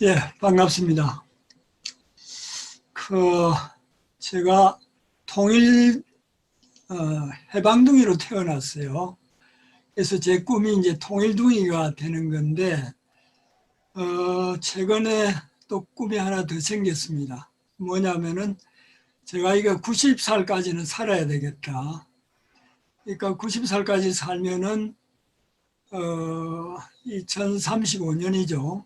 예, 반갑습니다. 제가 통일 해방둥이로 태어났어요. 그래서 제 꿈이 이제 통일둥이가 되는 건데 최근에 또 꿈이 하나 더 생겼습니다. 뭐냐면은 제가 이거 90살까지는 살아야 되겠다. 그러니까 90살까지 살면은 2035년이죠.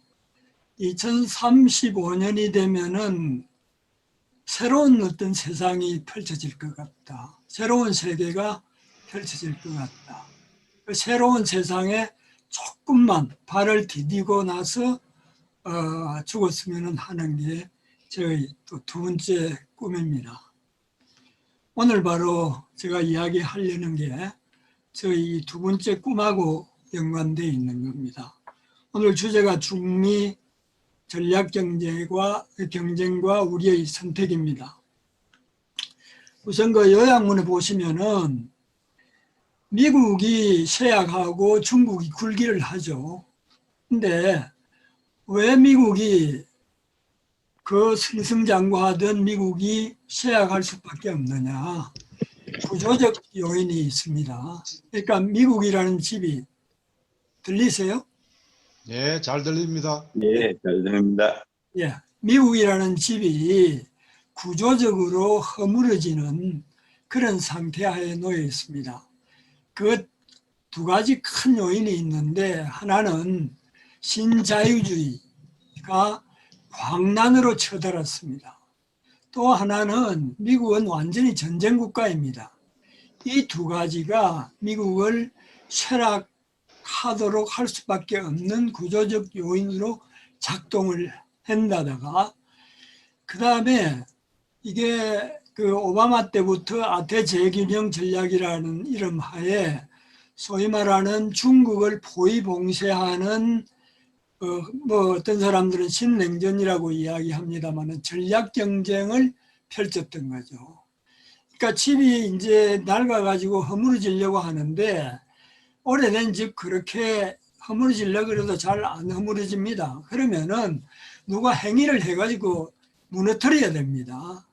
2035년이 되면은 새로운 어떤 세상이 펼쳐질 것 같다. 새로운 세계가 펼쳐질 것 같다. 그 새로운 세상에 조금만 발을 디디고 나서 죽었으면 하는 게 저희 또 두 번째 꿈입니다. 오늘 바로 제가 이야기하려는 게 저희 두 번째 꿈하고 연관되어 있는 겁니다. 오늘 주제가 중미 전략 경쟁과 우리의 선택입니다. 우선 그 요약문에 보시면은 미국이 쇠약하고 중국이 굴기를 하죠. 근데 왜 미국이 그 승승장구하던 미국이 쇠약할 수밖에 없느냐? 구조적 요인이 있습니다. 그러니까 미국이라는 집이 들리세요? 예, 잘 들립니다. 예, 잘 들립니다. 예, 미국이라는 집이 구조적으로 허물어지는 그런 상태하에 놓여 있습니다. 그 두 가지 큰 요인이 있는데 하나는 신자유주의가 광란으로 쳐들었습니다. 또 하나는 미국은 완전히 전쟁 국가입니다. 이 두 가지가 미국을 쇠락하도록 할 수밖에 없는 구조적 요인으로 작동을 한다다가 그 다음에 이게 그 오바마 때부터 아태 재균형 전략이라는 이름 하에 소위 말하는 중국을 포위봉쇄하는 뭐 어떤 사람들은 신냉전이라고 이야기합니다만 전략 경쟁을 펼쳤던 거죠. 그러니까 집이 이제 낡아가지고 허물어지려고 하는데 오래된 집 그렇게 허물어지려고 그래도 잘 안 허물어집니다. 그러면은 누가 행위를 해가지고 무너뜨려야 됩니다.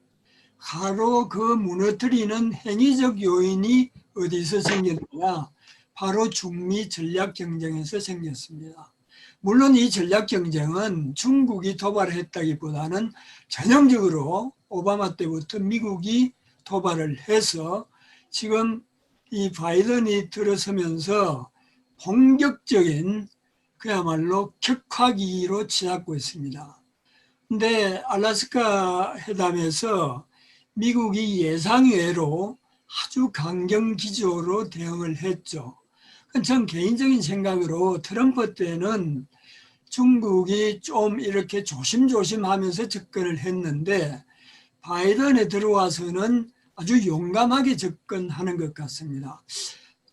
바로 그 무너뜨리는 행위적 요인이 어디서 생겼느냐? 바로 중미 전략 경쟁에서 생겼습니다. 물론 이 전략 경쟁은 중국이 도발했다기보다는 전형적으로 오바마 때부터 미국이 도발을 해서 지금 이 바이든이 들어서면서 본격적인 그야말로 격화기로 치닫고 있습니다. 근데 알래스카 회담에서 미국이 예상외로 아주 강경 기조로 대응을 했죠. 전 개인적인 생각으로 트럼프 때는 중국이 좀 이렇게 조심조심 하면서 접근을 했는데 바이든에 들어와서는 아주 용감하게 접근하는 것 같습니다.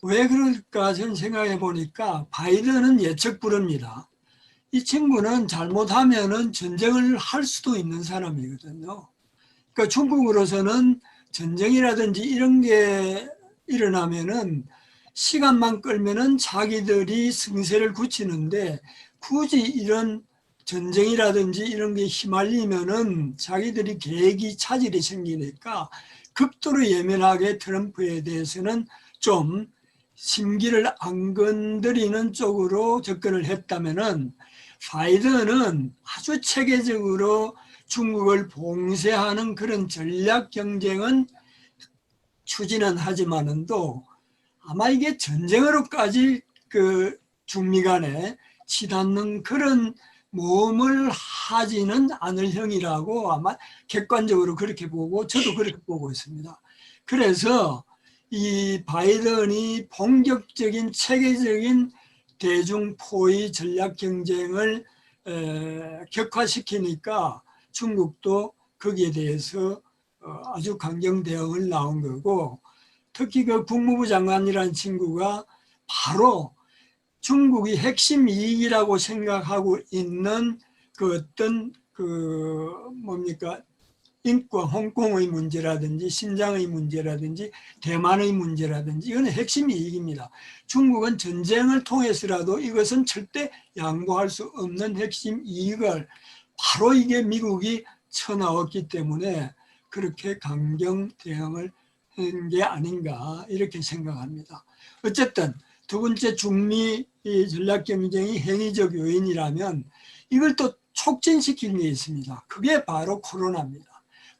왜 그럴까 저는 생각해 보니까 바이든은 예측 불허입니다. 이 친구는 잘못하면은 전쟁을 할 수도 있는 사람이거든요. 그러니까 중국으로서는 전쟁이라든지 이런 게 일어나면은 시간만 끌면은 자기들이 승세를 굳히는데 굳이 이런 전쟁이라든지 이런 게 휘말리면은 자기들이 계획이 차질이 생기니까 극도로 예민하게 트럼프에 대해서는 좀 심기를 안 건드리는 쪽으로 접근을 했다면은 바이든은 아주 체계적으로 중국을 봉쇄하는 그런 전략 경쟁은 추진은 하지만은도 아마 이게 전쟁으로까지 그 중미 간에 치닫는 그런 모험을 하지는 않을 형이라고 아마 객관적으로 그렇게 보고 저도 그렇게 보고 있습니다. 그래서 이 바이든이 본격적인 체계적인 대중 포위 전략 경쟁을 격화시키니까 중국도 거기에 대해서 아주 강경 대응을 나온 거고 특히 그 국무부 장관이라는 친구가 바로 중국이 핵심 이익이라고 생각하고 있는 그 어떤 그 뭡니까 인권, 홍콩의 문제라든지 신장의 문제라든지 대만의 문제라든지 이거는 핵심 이익입니다. 중국은 전쟁을 통해서라도 이것은 절대 양보할 수 없는 핵심 이익을 바로 이게 미국이 쳐나왔기 때문에 그렇게 강경 대응을 한 게 아닌가 이렇게 생각합니다. 어쨌든 두 번째 중미 전략경쟁이 행위적 요인이라면 이걸 또 촉진시킨 게 있습니다. 그게 바로 코로나입니다.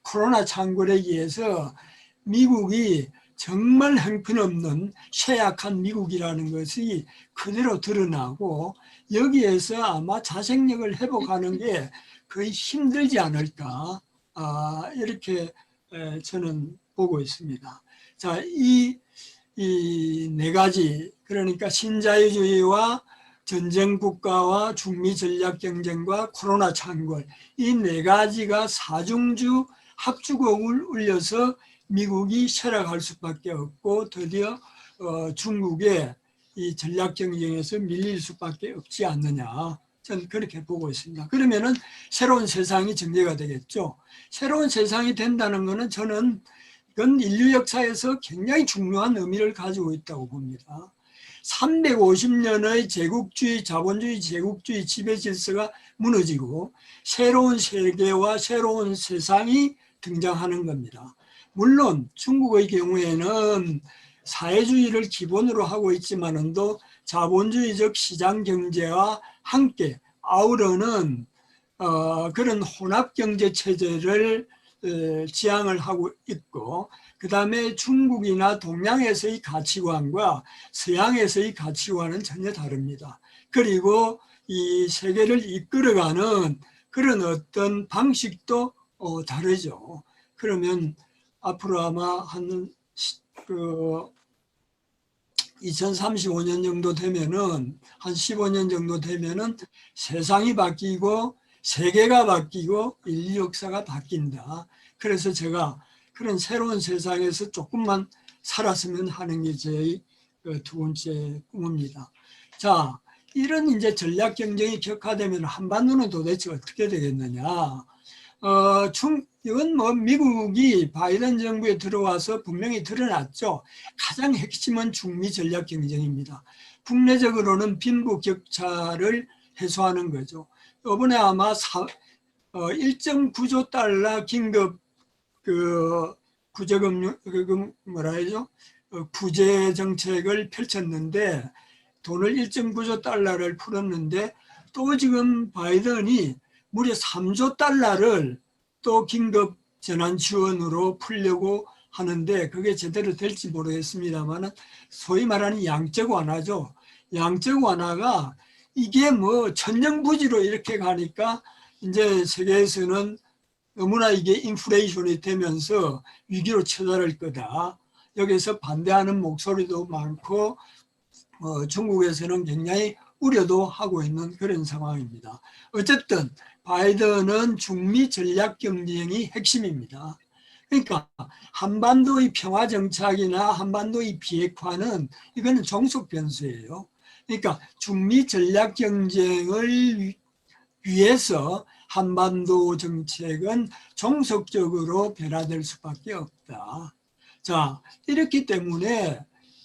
코로나 창궐하기위해서 미국이 정말 형편없는 쇠약한 미국이라는 것이 그대로 드러나고 여기에서 아마 자생력을 회복하는 게 거의 힘들지 않을까 이렇게 저는 보고 있습니다. 자, 이 네 가지 그러니까 신자유주의와 전쟁 국가와 중미 전략 경쟁과 코로나 창궐 이 네 가지가 사중주 합주곡을 울려서 미국이 쇠락할 수밖에 없고 드디어 중국의 이 전략 경쟁에서 밀릴 수밖에 없지 않느냐. 저는 그렇게 보고 있습니다. 그러면은 새로운 세상이 전개가 되겠죠. 새로운 세상이 된다는 것은 저는 이건 인류 역사에서 굉장히 중요한 의미를 가지고 있다고 봅니다. 350년의 제국주의, 자본주의, 제국주의 지배 질서가 무너지고 새로운 세계와 새로운 세상이 등장하는 겁니다. 물론 중국의 경우에는 사회주의를 기본으로 하고 있지만도 자본주의적 시장 경제와 함께 아우러는 그런 혼합 경제 체제를 지향을 하고 있고 그 다음에 중국이나 동양에서의 가치관과 서양에서의 가치관은 전혀 다릅니다. 그리고 이 세계를 이끌어가는 그런 어떤 방식도 다르죠. 그러면 앞으로 아마 한 2035년 정도 되면은 한 15년 정도 되면은 세상이 바뀌고 세계가 바뀌고 인류 역사가 바뀐다. 그래서 제가 그런 새로운 세상에서 조금만 살았으면 하는 게 제 두 번째 꿈입니다. 자, 이런 이제 전략 경쟁이 격화되면 한반도는 도대체 어떻게 되겠느냐? 이건 뭐 미국이 바이든 정부에 들어와서 분명히 드러났죠. 가장 핵심은 중미 전략 경쟁입니다. 국내적으로는 빈부 격차를 해소하는 거죠. 이번에 아마 1.9조 달러 긴급 구제금융 뭐라 해죠? 구제 정책을 펼쳤는데 돈을 1.9조 달러를 풀었는데 또 지금 바이든이 무려 3조 달러를 또 긴급 재난 지원으로 풀려고 하는데 그게 제대로 될지 모르겠습니다만 소위 말하는 양적 완화죠. 양적 완화가 이게 뭐 천정부지로 이렇게 가니까 이제 세계에서는 너무나 이게 인플레이션이 되면서 위기로 처다를 거다. 여기서 반대하는 목소리도 많고 중국에서는 굉장히 우려도 하고 있는 그런 상황입니다. 어쨌든 바이든은 중미 전략 경쟁이 핵심입니다. 그러니까 한반도의 평화 정착이나 한반도의 비핵화는 이거는 종속 변수예요. 그러니까 중미 전략 경쟁을 위해서 한반도 정책은 종속적으로 변화될 수밖에 없다. 자, 이렇기 때문에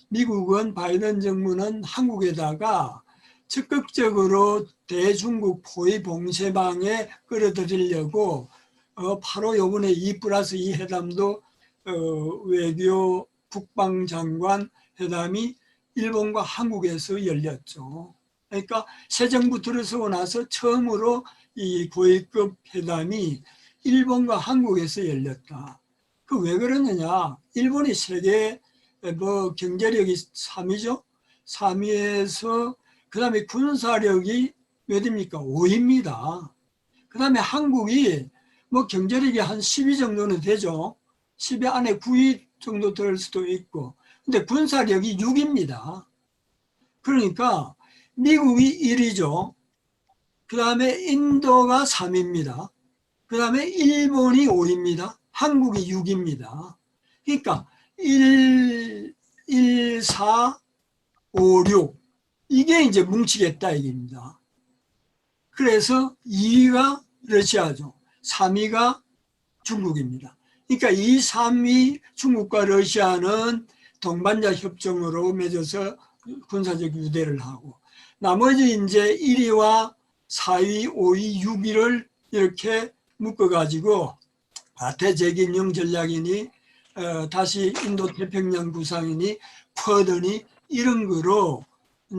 미국은 바이든 정부는 한국에다가 적극적으로 대중국 포위 봉쇄망에 끌어들이려고 바로 이번에 2+2 회담도 외교 국방장관 회담이 일본과 한국에서 열렸죠. 그러니까 새 정부 들어서고 나서 처음으로 이 고위급 회담이 일본과 한국에서 열렸다. 그 왜 그러느냐? 일본이 세계 경제력이 3위죠. 3위에서 그 다음에 군사력이 몇입니까? 5위입니다. 그 다음에 한국이 뭐 경제력이 한 10위 정도는 되죠. 10위 안에 9위 정도 될 수도 있고. 근데 군사력이 6위입니다. 그러니까 미국이 1위죠. 그 다음에 인도가 3위입니다. 그 다음에 일본이 5위입니다. 한국이 6위입니다. 그러니까 1, 4, 5, 6 이게 이제 뭉치겠다 얘기입니다. 그래서 2위가 러시아죠. 3위가 중국입니다. 그러니까 이 3위 중국과 러시아는 동반자 협정으로 맺어서 군사적 유대를 하고, 나머지 이제 1위와 4위, 5위, 6위를 이렇게 묶어가지고 대제기인용 전략이니 다시 인도 태평양 구상이니 쿼드니 이런 거로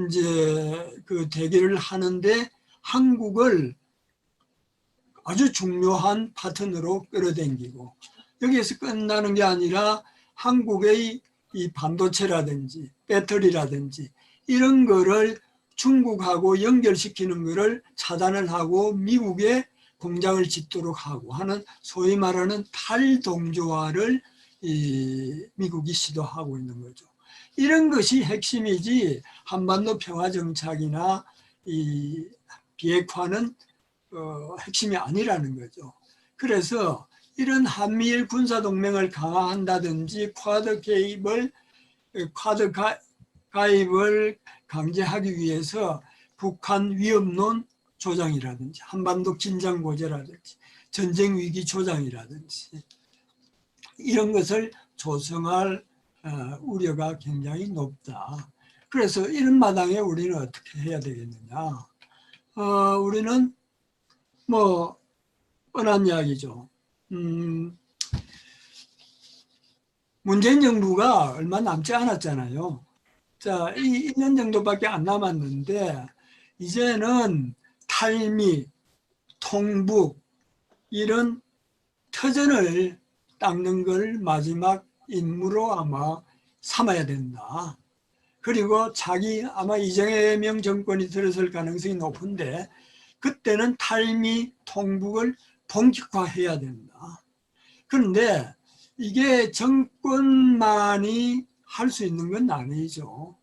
이제 그 대결을 하는데 한국을 아주 중요한 파트너로 끌어당기고, 여기에서 끝나는 게 아니라 한국의 이 반도체라든지 배터리라든지 이런 거를 중국하고 연결시키는 거를 차단을 하고 미국에 공장을 짓도록 하고 하는 소위 말하는 탈동조화를 미국이 시도하고 있는 거죠. 이런 것이 핵심이지 한반도 평화정착이나 이 비핵화는 핵심이 아니라는 거죠. 그래서 이런 한미일 군사동맹을 강화한다든지 쿼드 가입을 강제하기 위해서 북한 위협론 조장이라든지 한반도 긴장 고조라든지 전쟁 위기 조장이라든지 이런 것을 조성할 우려가 굉장히 높다. 그래서 이런 마당에 우리는 어떻게 해야 되겠느냐. 우리는 뭐 뻔한 이야기죠. 문재인 정부가 얼마 남지 않았잖아요. 자, 1년 정도밖에 안 남았는데 이제는 탈미, 통북 이런 터전을 닦는 걸 마지막 임무로 아마 삼아야 된다. 그리고 자기 아마 이재명 정권이 들어설 가능성이 높은데 그때는 탈미, 통북을 본격화해야 된다. 그런데 이게 정권만이 할 수 있는 건 아니죠.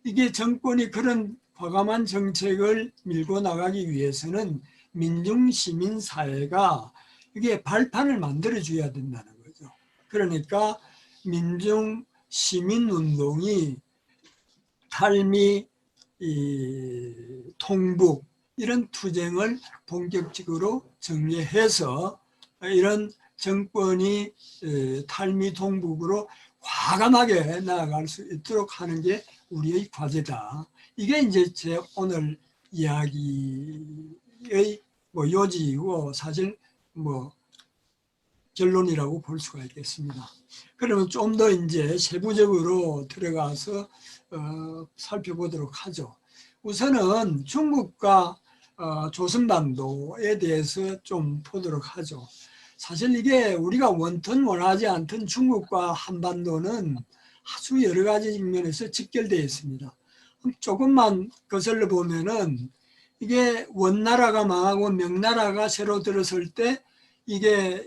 이게 정권이 그런 과감한 정책을 밀고 나가기 위해서는 민중 시민 사회가 이게 발판을 만들어 줘야 된다는 거죠. 그러니까 민중 시민 운동이 탈미, 통북 이런 투쟁을 본격적으로 정리해서 이런 정권이 탈미 통북으로 과감하게 나아갈 수 있도록 하는 게 우리의 과제다. 이게 이제 제 오늘 이야기의 뭐 요지이고 사실 뭐 결론이라고 볼 수가 있겠습니다. 그러면 좀 더 이제 세부적으로 들어가서 살펴보도록 하죠. 우선은 중국과 조선반도에 대해서 좀 보도록 하죠. 사실 이게 우리가 원튼 원하지 않든 중국과 한반도는 아주 여러 가지 측면에서 직결되어 있습니다. 조금만 거슬러 보면은 이게 원나라가 망하고 명나라가 새로 들어설 때 이게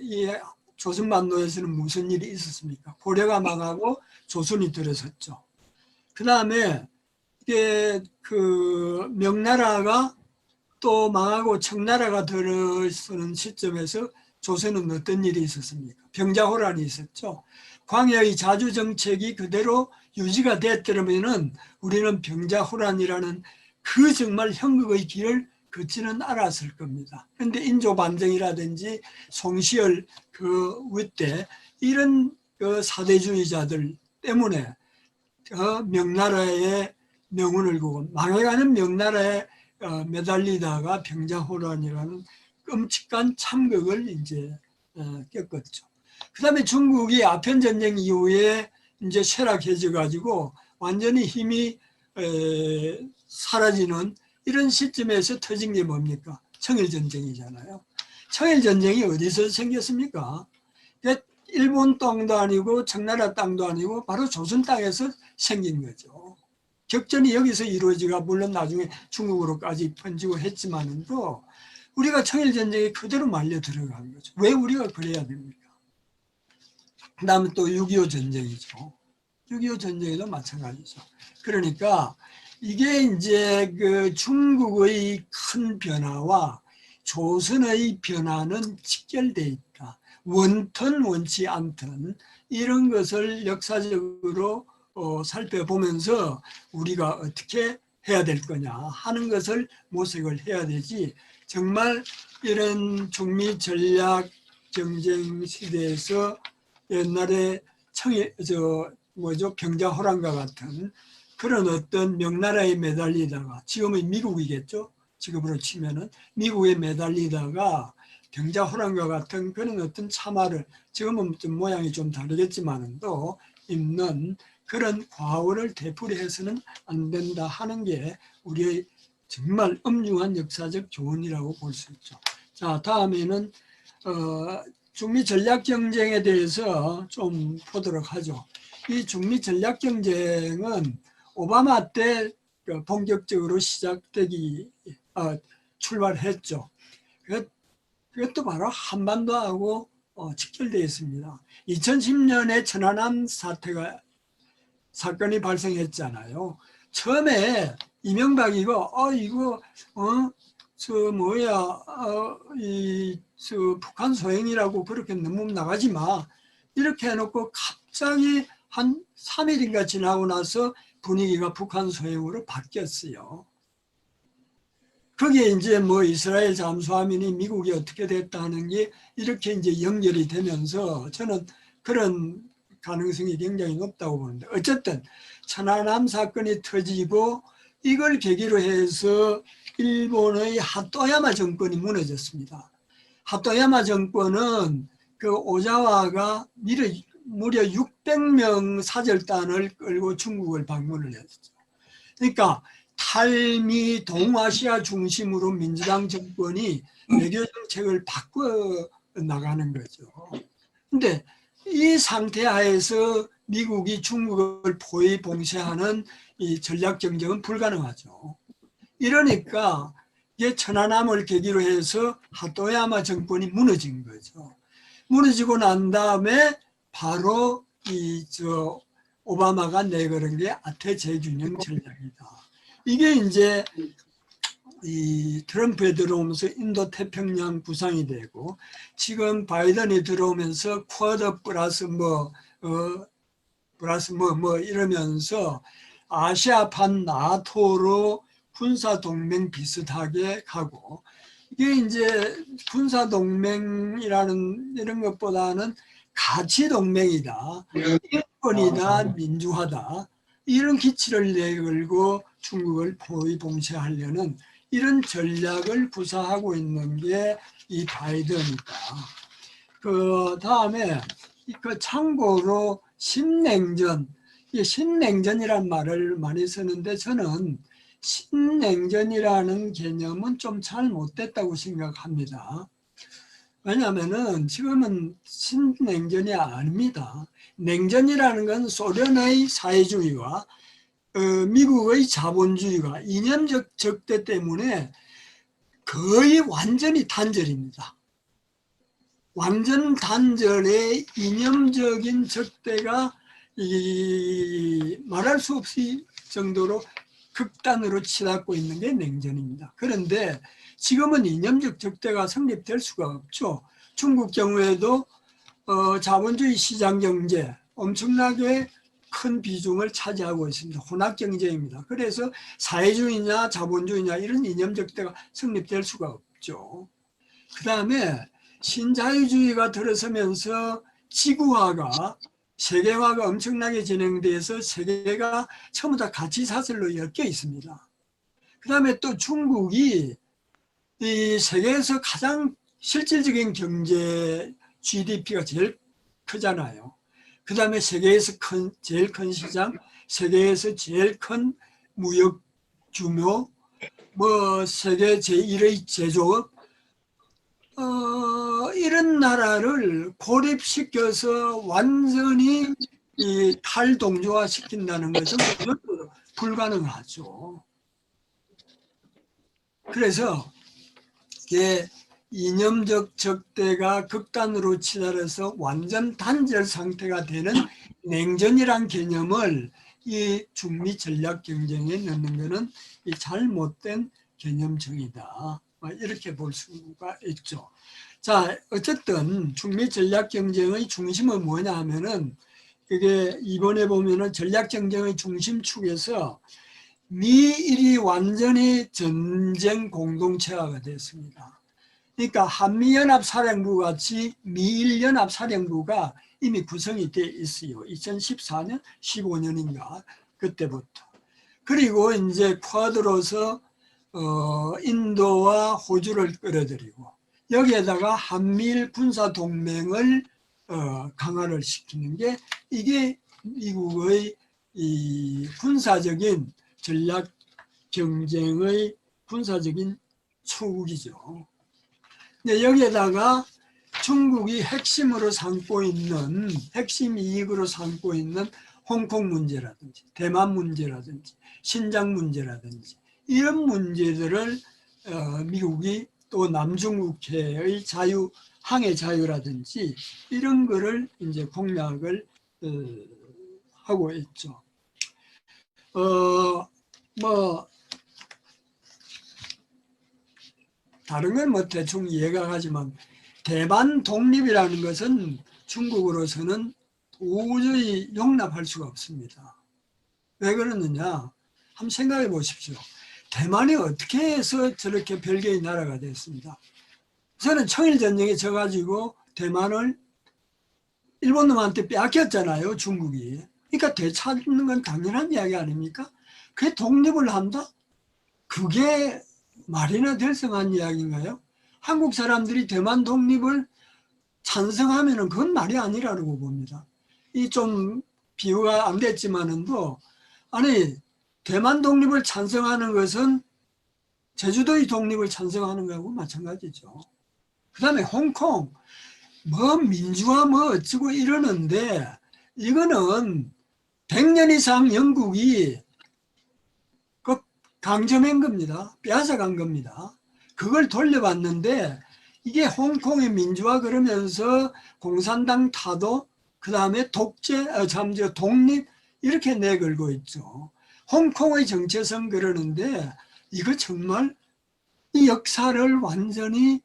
조선반도에서는 무슨 일이 있었습니까? 고려가 망하고 조선이 들어섰죠. 그 다음에 이게 그 명나라가 또 망하고 청나라가 들어서는 시점에서 조선은 어떤 일이 있었습니까? 병자호란이 있었죠. 광해의 자주 정책이 그대로 유지가 됐더라면은 우리는 병자호란이라는 그 정말 형극의 길을 걷지는 않았을 겁니다. 그런데 인조반정이라든지 송시열 그 윗대 이런 그 사대주의자들 때문에 명나라의 명운을 구고 망해가는 명나라에 매달리다가 병자호란이라는 끔찍한 참극을 이제 겪었죠. 그 다음에 중국이 아편전쟁 이후에 이제 쇠락해져 가지고 완전히 힘이 사라지는 이런 시점에서 터진 게 뭡니까? 청일전쟁이잖아요. 청일전쟁이 어디서 생겼습니까? 일본 땅도 아니고 청나라 땅도 아니고 바로 조선 땅에서 생긴 거죠. 격전이 여기서 이루어지가 물론 나중에 중국으로까지 번지고 했지만도 우리가 청일전쟁에 그대로 말려 들어간 거죠. 왜 우리가 그래야 됩니까? 그 다음에 또 6.25 전쟁이죠. 6.25 전쟁에도 마찬가지죠. 그러니까 이게 이제 그 중국의 큰 변화와 조선의 변화는 직결돼 있다. 원튼 원치 않든 이런 것을 역사적으로 살펴보면서 우리가 어떻게 해야 될 거냐 하는 것을 모색을 해야 되지 정말 이런 중미 전략 경쟁 시대에서 옛날에 병자호란과 같은 그런 어떤 명나라에 매달리다가, 지금은 미국이겠죠. 지금으로 치면은 미국에 매달리다가 병자호란과 같은 그런 어떤 참화를, 지금은 좀 모양이 좀 다르겠지만은 또 입는 그런 과오를 되풀이해서는 안 된다 하는 게 우리의 정말 엄중한 역사적 교훈이라고 볼 수 있죠. 자, 다음에는 중미 전략 경쟁에 대해서 좀 보도록 하죠. 이 중미 전략 경쟁은 오바마 때 본격적으로 출발했죠. 그것도 바로 한반도하고 직결되어 있습니다. 2010년에 천안함 사건이 발생했잖아요. 처음에 이명박이고 북한 소행이라고 그렇게 너무 나가지 마 이렇게 해놓고 갑자기 한 3일인가 지나고 나서 분위기가 북한 소행으로 바뀌었어요. 거기에 이제 뭐 이스라엘 잠수함이니 미국이 어떻게 됐다는 게 이렇게 이제 연결이 되면서 저는 그런 가능성이 굉장히 높다고 보는데, 어쨌든 천안함 사건이 터지고 이걸 계기로 해서 일본의 하토야마 정권이 무너졌습니다. 하토야마 정권은 그 오자와가 무려 600명 사절단을 끌고 중국을 방문을 했죠. 그러니까 탈미 동아시아 중심으로 민주당 정권이 외교 정책을 바꿔 나가는 거죠. 근데 이 상태 하에서 미국이 중국을 포위 봉쇄하는 이 전략 경쟁은 불가능하죠. 이러니까 이게 천안함을 계기로 해서 하토야마 정권이 무너진 거죠. 무너지고 난 다음에 바로 오바마가 내걸은 게 아태 재균형 전략이다. 이게 이제 이 트럼프에 들어오면서 인도 태평양 구상이 되고, 지금 바이든이 들어오면서 쿼드 플러스 이러면서 아시아판 나토로 군사 동맹 비슷하게 가고, 이게 이제 군사 동맹이라는 이런 것보다는 가치 동맹이다, 인권이다, 민주화다, 이런 기치를 내걸고 중국을 포위 봉쇄하려는 이런 전략을 구사하고 있는 게 이 바이든이다. 그 다음에 참고로 신냉전, 신냉전이란 말을 많이 쓰는데 저는 신냉전이라는 개념은 좀 잘 못됐다고 생각합니다. 왜냐하면은 지금은 신냉전이 아닙니다. 냉전이라는 건 소련의 사회주의와 미국의 자본주의가 이념적 적대 때문에 거의 완전히 단절입니다. 완전 단절의 이념적인 적대가 말할 수 없이 정도로 극단으로 치닫고 있는 게 냉전입니다. 그런데 지금은 이념적 적대가 성립될 수가 없죠. 중국 경우에도 자본주의 시장 경제 엄청나게 큰 비중을 차지하고 있습니다. 혼합 경제입니다. 그래서 사회주의냐 자본주의냐 이런 이념적대가 성립될 수가 없죠. 그 다음에 신자유주의가 들어서면서 지구화가, 세계화가 엄청나게 진행돼서 세계가 전부 다 가치사슬로 엮여 있습니다. 그 다음에 또 중국이 이 세계에서 가장 실질적인 경제 GDP가 제일 크잖아요. 그 다음에 세계에서 제일 큰 시장, 세계에서 제일 큰 무역 규모, 세계 제1의 제조업, 이런 나라를 고립시켜서 완전히 탈동조화 시킨다는 것은 불가능하죠. 그래서 이게 이념적 적대가 극단으로 치달아서 완전 단절 상태가 되는 냉전이란 개념을 이 중미 전략 경쟁에 넣는 것은 이 잘못된 개념정의다. 이렇게 볼 수가 있죠. 자, 어쨌든 중미 전략 경쟁의 중심은 뭐냐 하면은, 이게 이번에 보면은 전략 경쟁의 중심축에서 미일이 완전히 전쟁 공동체화가 됐습니다. 그러니까 한미연합사령부 같이 미일연합사령부가 이미 구성이 돼 있어요. 2014년, 15년인가 그때부터. 그리고 이제 쿼드로서 인도와 호주를 끌어들이고 여기에다가 한미일 군사 동맹을 강화를 시키는 게 이게 미국의 이 군사적인 전략 경쟁의 군사적인 초국이죠. 근데 여기에다가 중국이 핵심으로 삼고 있는 핵심 이익으로 삼고 있는 홍콩 문제라든지 대만 문제라든지 신장 문제라든지 이런 문제들을 미국이 또 남중국해의 자유 항해 자유라든지 이런 거를 이제 공략을 하고 있죠. 뭐 다른 건 뭐 대충 이해가 가지만 대만 독립이라는 것은 중국으로서는 도저히 용납할 수가 없습니다. 왜 그러느냐? 한번 생각해 보십시오. 대만이 어떻게 해서 저렇게 별개의 나라가 됐습니다. 저는 청일전쟁에 져가지고 대만을 일본 놈한테 빼앗겼잖아요, 중국이. 그러니까 되찾는 건 당연한 이야기 아닙니까? 그게 독립을 한다? 그게 말이나 될 성한 이야기인가요? 한국 사람들이 대만 독립을 찬성하면은 그건 말이 아니라고 봅니다. 이 좀 비유가 안 됐지만은도 아니 대만 독립을 찬성하는 것은 제주도의 독립을 찬성하는 거하고 마찬가지죠. 그다음에 홍콩 뭐 민주화 뭐 어쩌고 이러는데 이거는 100년 이상 영국이 그 강점한 겁니다. 빼앗아간 겁니다. 그걸 돌려봤는데 이게 홍콩의 민주화 그러면서 공산당 타도 그 다음에 독재, 독립 이렇게 내걸고 있죠. 홍콩의 정체성 그러는데 이거 정말 이 역사를 완전히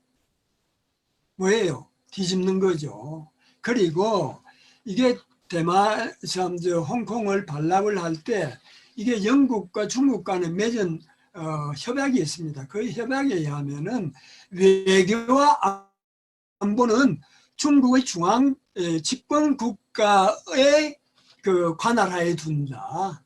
뭐예요? 뒤집는 거죠. 그리고 이게 대만, 홍콩을 반납을 할 때 이게 영국과 중국 간에 맺은 협약이 있습니다. 그 협약에 의하면은 외교와 안보는 중국의 중앙 집권 국가의 그 관할하에 둔다.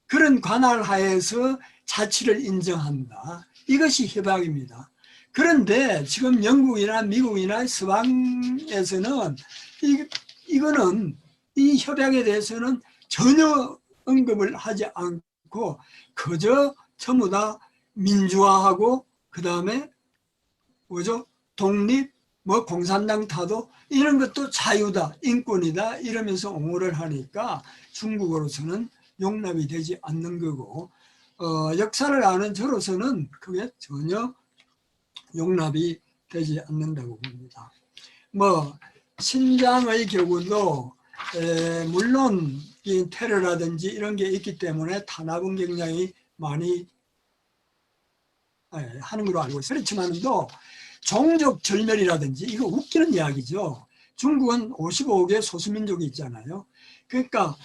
그런 관할하에서 자치를 인정한다. 이것이 협약입니다. 그런데 지금 영국이나 미국이나 서방에서는 이거는 이 협약에 대해서는 전혀 언급을 하지 않고 그저 전부 다 민주화하고 그 다음에 뭐죠? 독립, 뭐 공산당 타도 이런 것도 자유다, 인권이다 이러면서 옹호를 하니까 중국으로서는 용납이 되지 않는 거고 역사를 아는 저로서는 그게 전혀 용납이 되지 않는다고 봅니다. 뭐 신장의 경우도 물론 이 테러라든지 이런 게 있기 때문에 탄압은 굉장히 많이 하는 걸로 알고 있어요. 그렇지만도 종족 절멸이라든지 이거 웃기는 이야기죠. 중국은 55개 소수민족이 있잖아요. 그러니까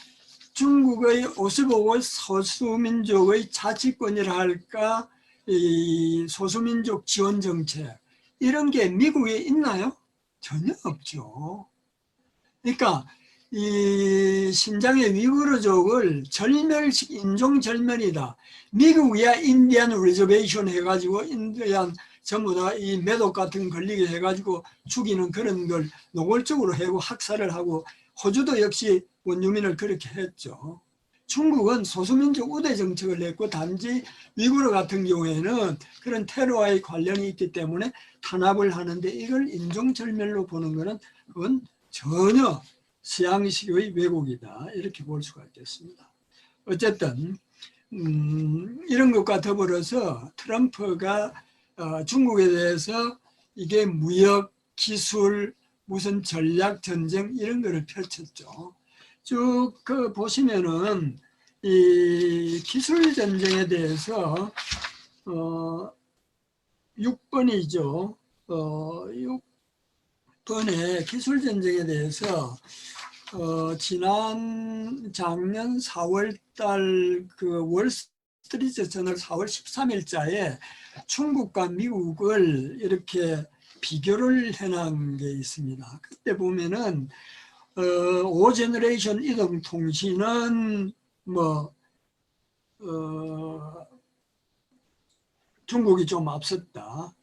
중국의 55개 소수민족의 자치권이라 할까 이 소수민족 지원 정책 이런 게 미국에 있나요? 전혀 없죠. 그러니까 이 신장의 위구르족을 인종 절멸이다. 미국이야 인디안 리저베이션 해가지고 인디안 전부 다 이 매독 같은 거 걸리게 해가지고 죽이는 그런 걸 노골적으로 하고 학살을 하고 호주도 역시 원주민을 그렇게 했죠. 중국은 소수민족 우대 정책을 냈고 단지 위구르 같은 경우에는 그런 테러와의 관련이 있기 때문에 탄압을 하는데 이걸 인종절멸로 보는 것은 그건 전혀 서양식의 왜곡이다 이렇게 볼 수가 있겠습니다. 어쨌든 이런 것과 더불어서 트럼프가 중국에 대해서 이게 무역, 기술, 무슨 전략 전쟁 이런 거를 펼쳤죠. 쭉 그 보시면은 이 기술 전쟁에 대해서 6번이죠. 6번에 기술 전쟁에 대해서 작년 4월 달 그 월스트리트 저널 4월 13일자에 중국과 미국을 이렇게 비교를 해놓은 게 있습니다. 그때 보면은 5제너레이션 이동통신은 뭐 중국이 좀 앞섰다.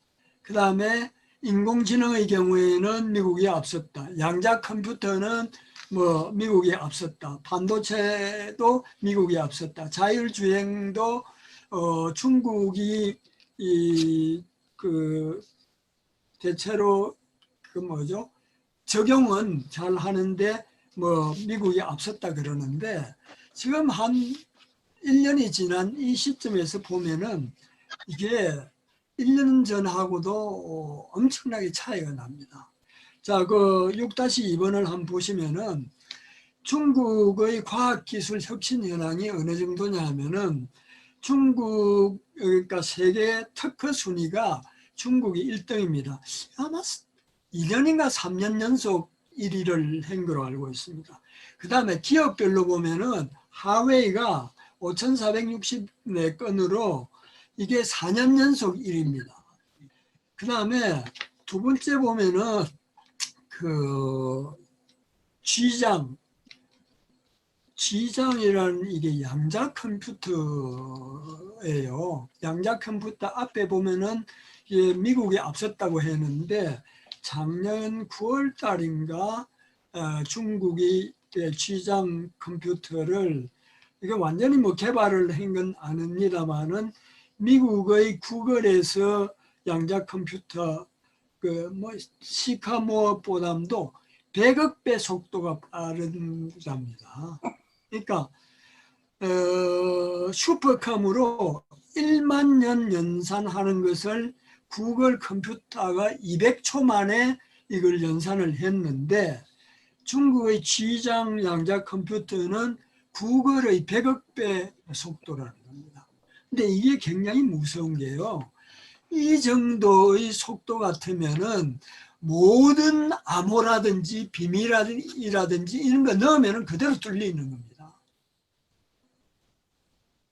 그 다음에 인공지능의 경우에는 미국이 앞섰다. 양자 컴퓨터는 뭐 미국이 앞섰다. 반도체도 미국이 앞섰다. 자율주행도 중국이 그 대체로 그 뭐죠? 적용은 잘 하는데 뭐 미국이 앞섰다 그러는데 지금 한 1년이 지난 이 시점에서 보면은 이게 1년 전하고도 엄청나게 차이가 납니다. 자, 그 6-2번을 한번 보시면은 중국의 과학기술 혁신 현황이 어느 정도냐 하면은 중국, 그러니까 세계 특허 순위가 중국이 1등입니다. 아마 2년인가 3년 연속 1위를 한 걸로 알고 있습니다. 그 다음에 기업별로 보면은 하웨이가 5,464건으로 이게 4년 연속 1위입니다. 그 다음에 두 번째 보면은 그 G장이라는 이게 양자 컴퓨터예요. 양자 컴퓨터 앞에 보면은 미국이 앞섰다고 했는데 작년 9월 달인가 중국이 G장 컴퓨터를 이게 완전히 뭐 개발을 한 건 아닙니다만은 미국의 구글에서 양자 컴퓨터 그 뭐 시카모어보다도 100억 배 속도가 빠르답니다. 그러니까 슈퍼컴으로 1만 년 연산하는 것을 구글 컴퓨터가 200초 만에 이걸 연산을 했는데 중국의 G장 양자 컴퓨터는 구글의 100억 배 속도라는 겁니다. 근데 이게 굉장히 무서운 게요. 이 정도의 속도 같으면은 모든 암호라든지 비밀이라든지 이런 거 넣으면 그대로 뚫리는 겁니다.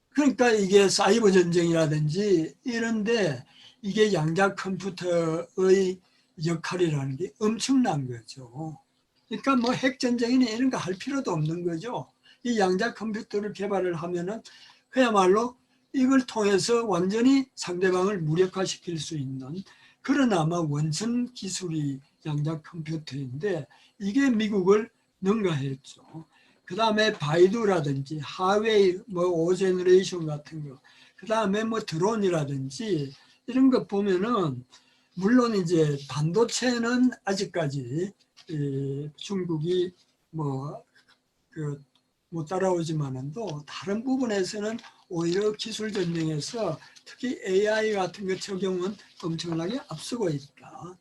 그러니까 이게 사이버 전쟁이라든지 이런데 이게 양자 컴퓨터의 역할이라는 게 엄청난 거죠. 그러니까 뭐 핵전쟁이나 이런 거 할 필요도 없는 거죠. 이 양자 컴퓨터를 개발을 하면은 그야말로 이걸 통해서 완전히 상대방을 무력화시킬 수 있는 그런 아마 원천 기술이 양자 컴퓨터인데 이게 미국을 능가했죠. 그 다음에 바이두라든지 하웨이 뭐 5제너레이션 같은 거, 그 다음에 뭐 드론이라든지 이런 거 보면은 물론 이제 반도체는 아직까지 중국이 뭐 못 따라오지만은도 다른 부분에서는 오히려 기술 전쟁에서 특히 AI 같은 것 적용은 엄청나게 앞서고 있다.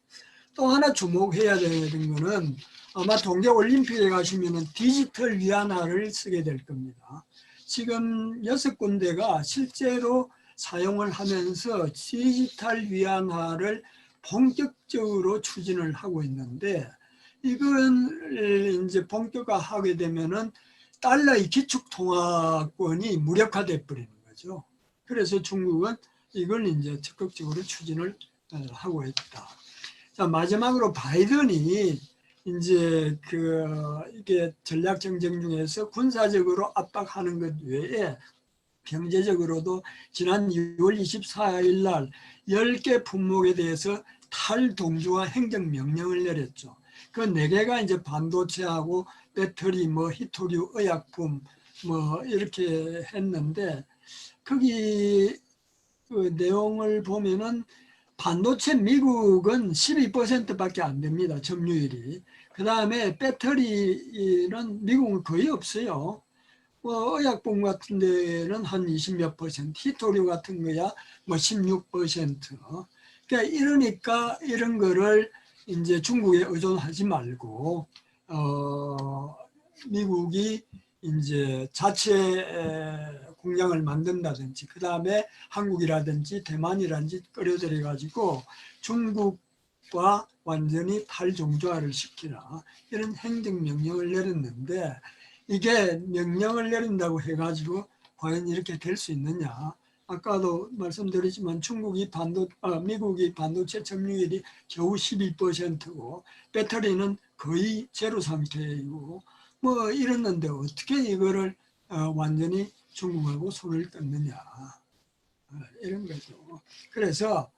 또 하나 주목해야 되는 거는 아마 동계올림픽에 가시면은 디지털 위안화를 쓰게 될 겁니다. 지금 6군데가 실제로 사용을 하면서 디지털 위안화를 본격적으로 추진을 하고 있는데 이건 이제 본격화하게 되면은 달러의 기축통화권이 무력화돼 버리는 거죠. 그래서 중국은 이걸 이제 적극적으로 추진을 하고 있다. 자, 마지막으로 바이든이 이제 이게 전략 정책 중에서 군사적으로 압박하는 것 외에 경제적으로도 지난 2월 24일 날 10개 품목에 대해서 탈동조화 행정명령을 내렸죠. 그 4개가 이제 반도체하고 배터리, 뭐 히토류, 의약품 뭐 이렇게 했는데 거기 그 내용을 보면은 반도체 미국은 12%밖에 안 됩니다. 점유율이. 그 다음에 배터리는 미국은 거의 없어요. 뭐 의약품 같은 데는 한 20몇 %, 히토류 같은 거야 뭐 16%. 그러니까 이러니까 이런 거를 이제 중국에 의존하지 말고 미국이 이제 자체 공장을 만든다든지 그 다음에 한국이라든지 대만이라든지 끌어들여 가지고 중국과 완전히 탈종조화를 시키라 이런 행정명령을 내렸는데 이게 명령을 내린다고 해가지고 과연 이렇게 될 수 있느냐 아까도 말씀드렸지만 미국이 반도체 점유율이 겨우 12%고 배터리는 거의 제로 상태이고 뭐 이랬는데 어떻게 이거를 완전히 중국하고 손을 끊느냐 이런 거죠. 그래서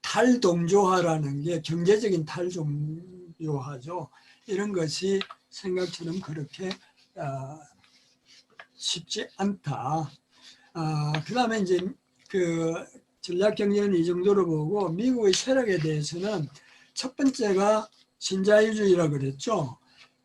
탈동조화라는 게 경제적인 탈동조화죠. 이런 것이 생각처럼 그렇게 쉽지 않다. 그 다음에 이제 그 전략경제는 이 정도로 보고 미국의 세력에 대해서는 첫 번째가 신자유주의라고 그랬죠.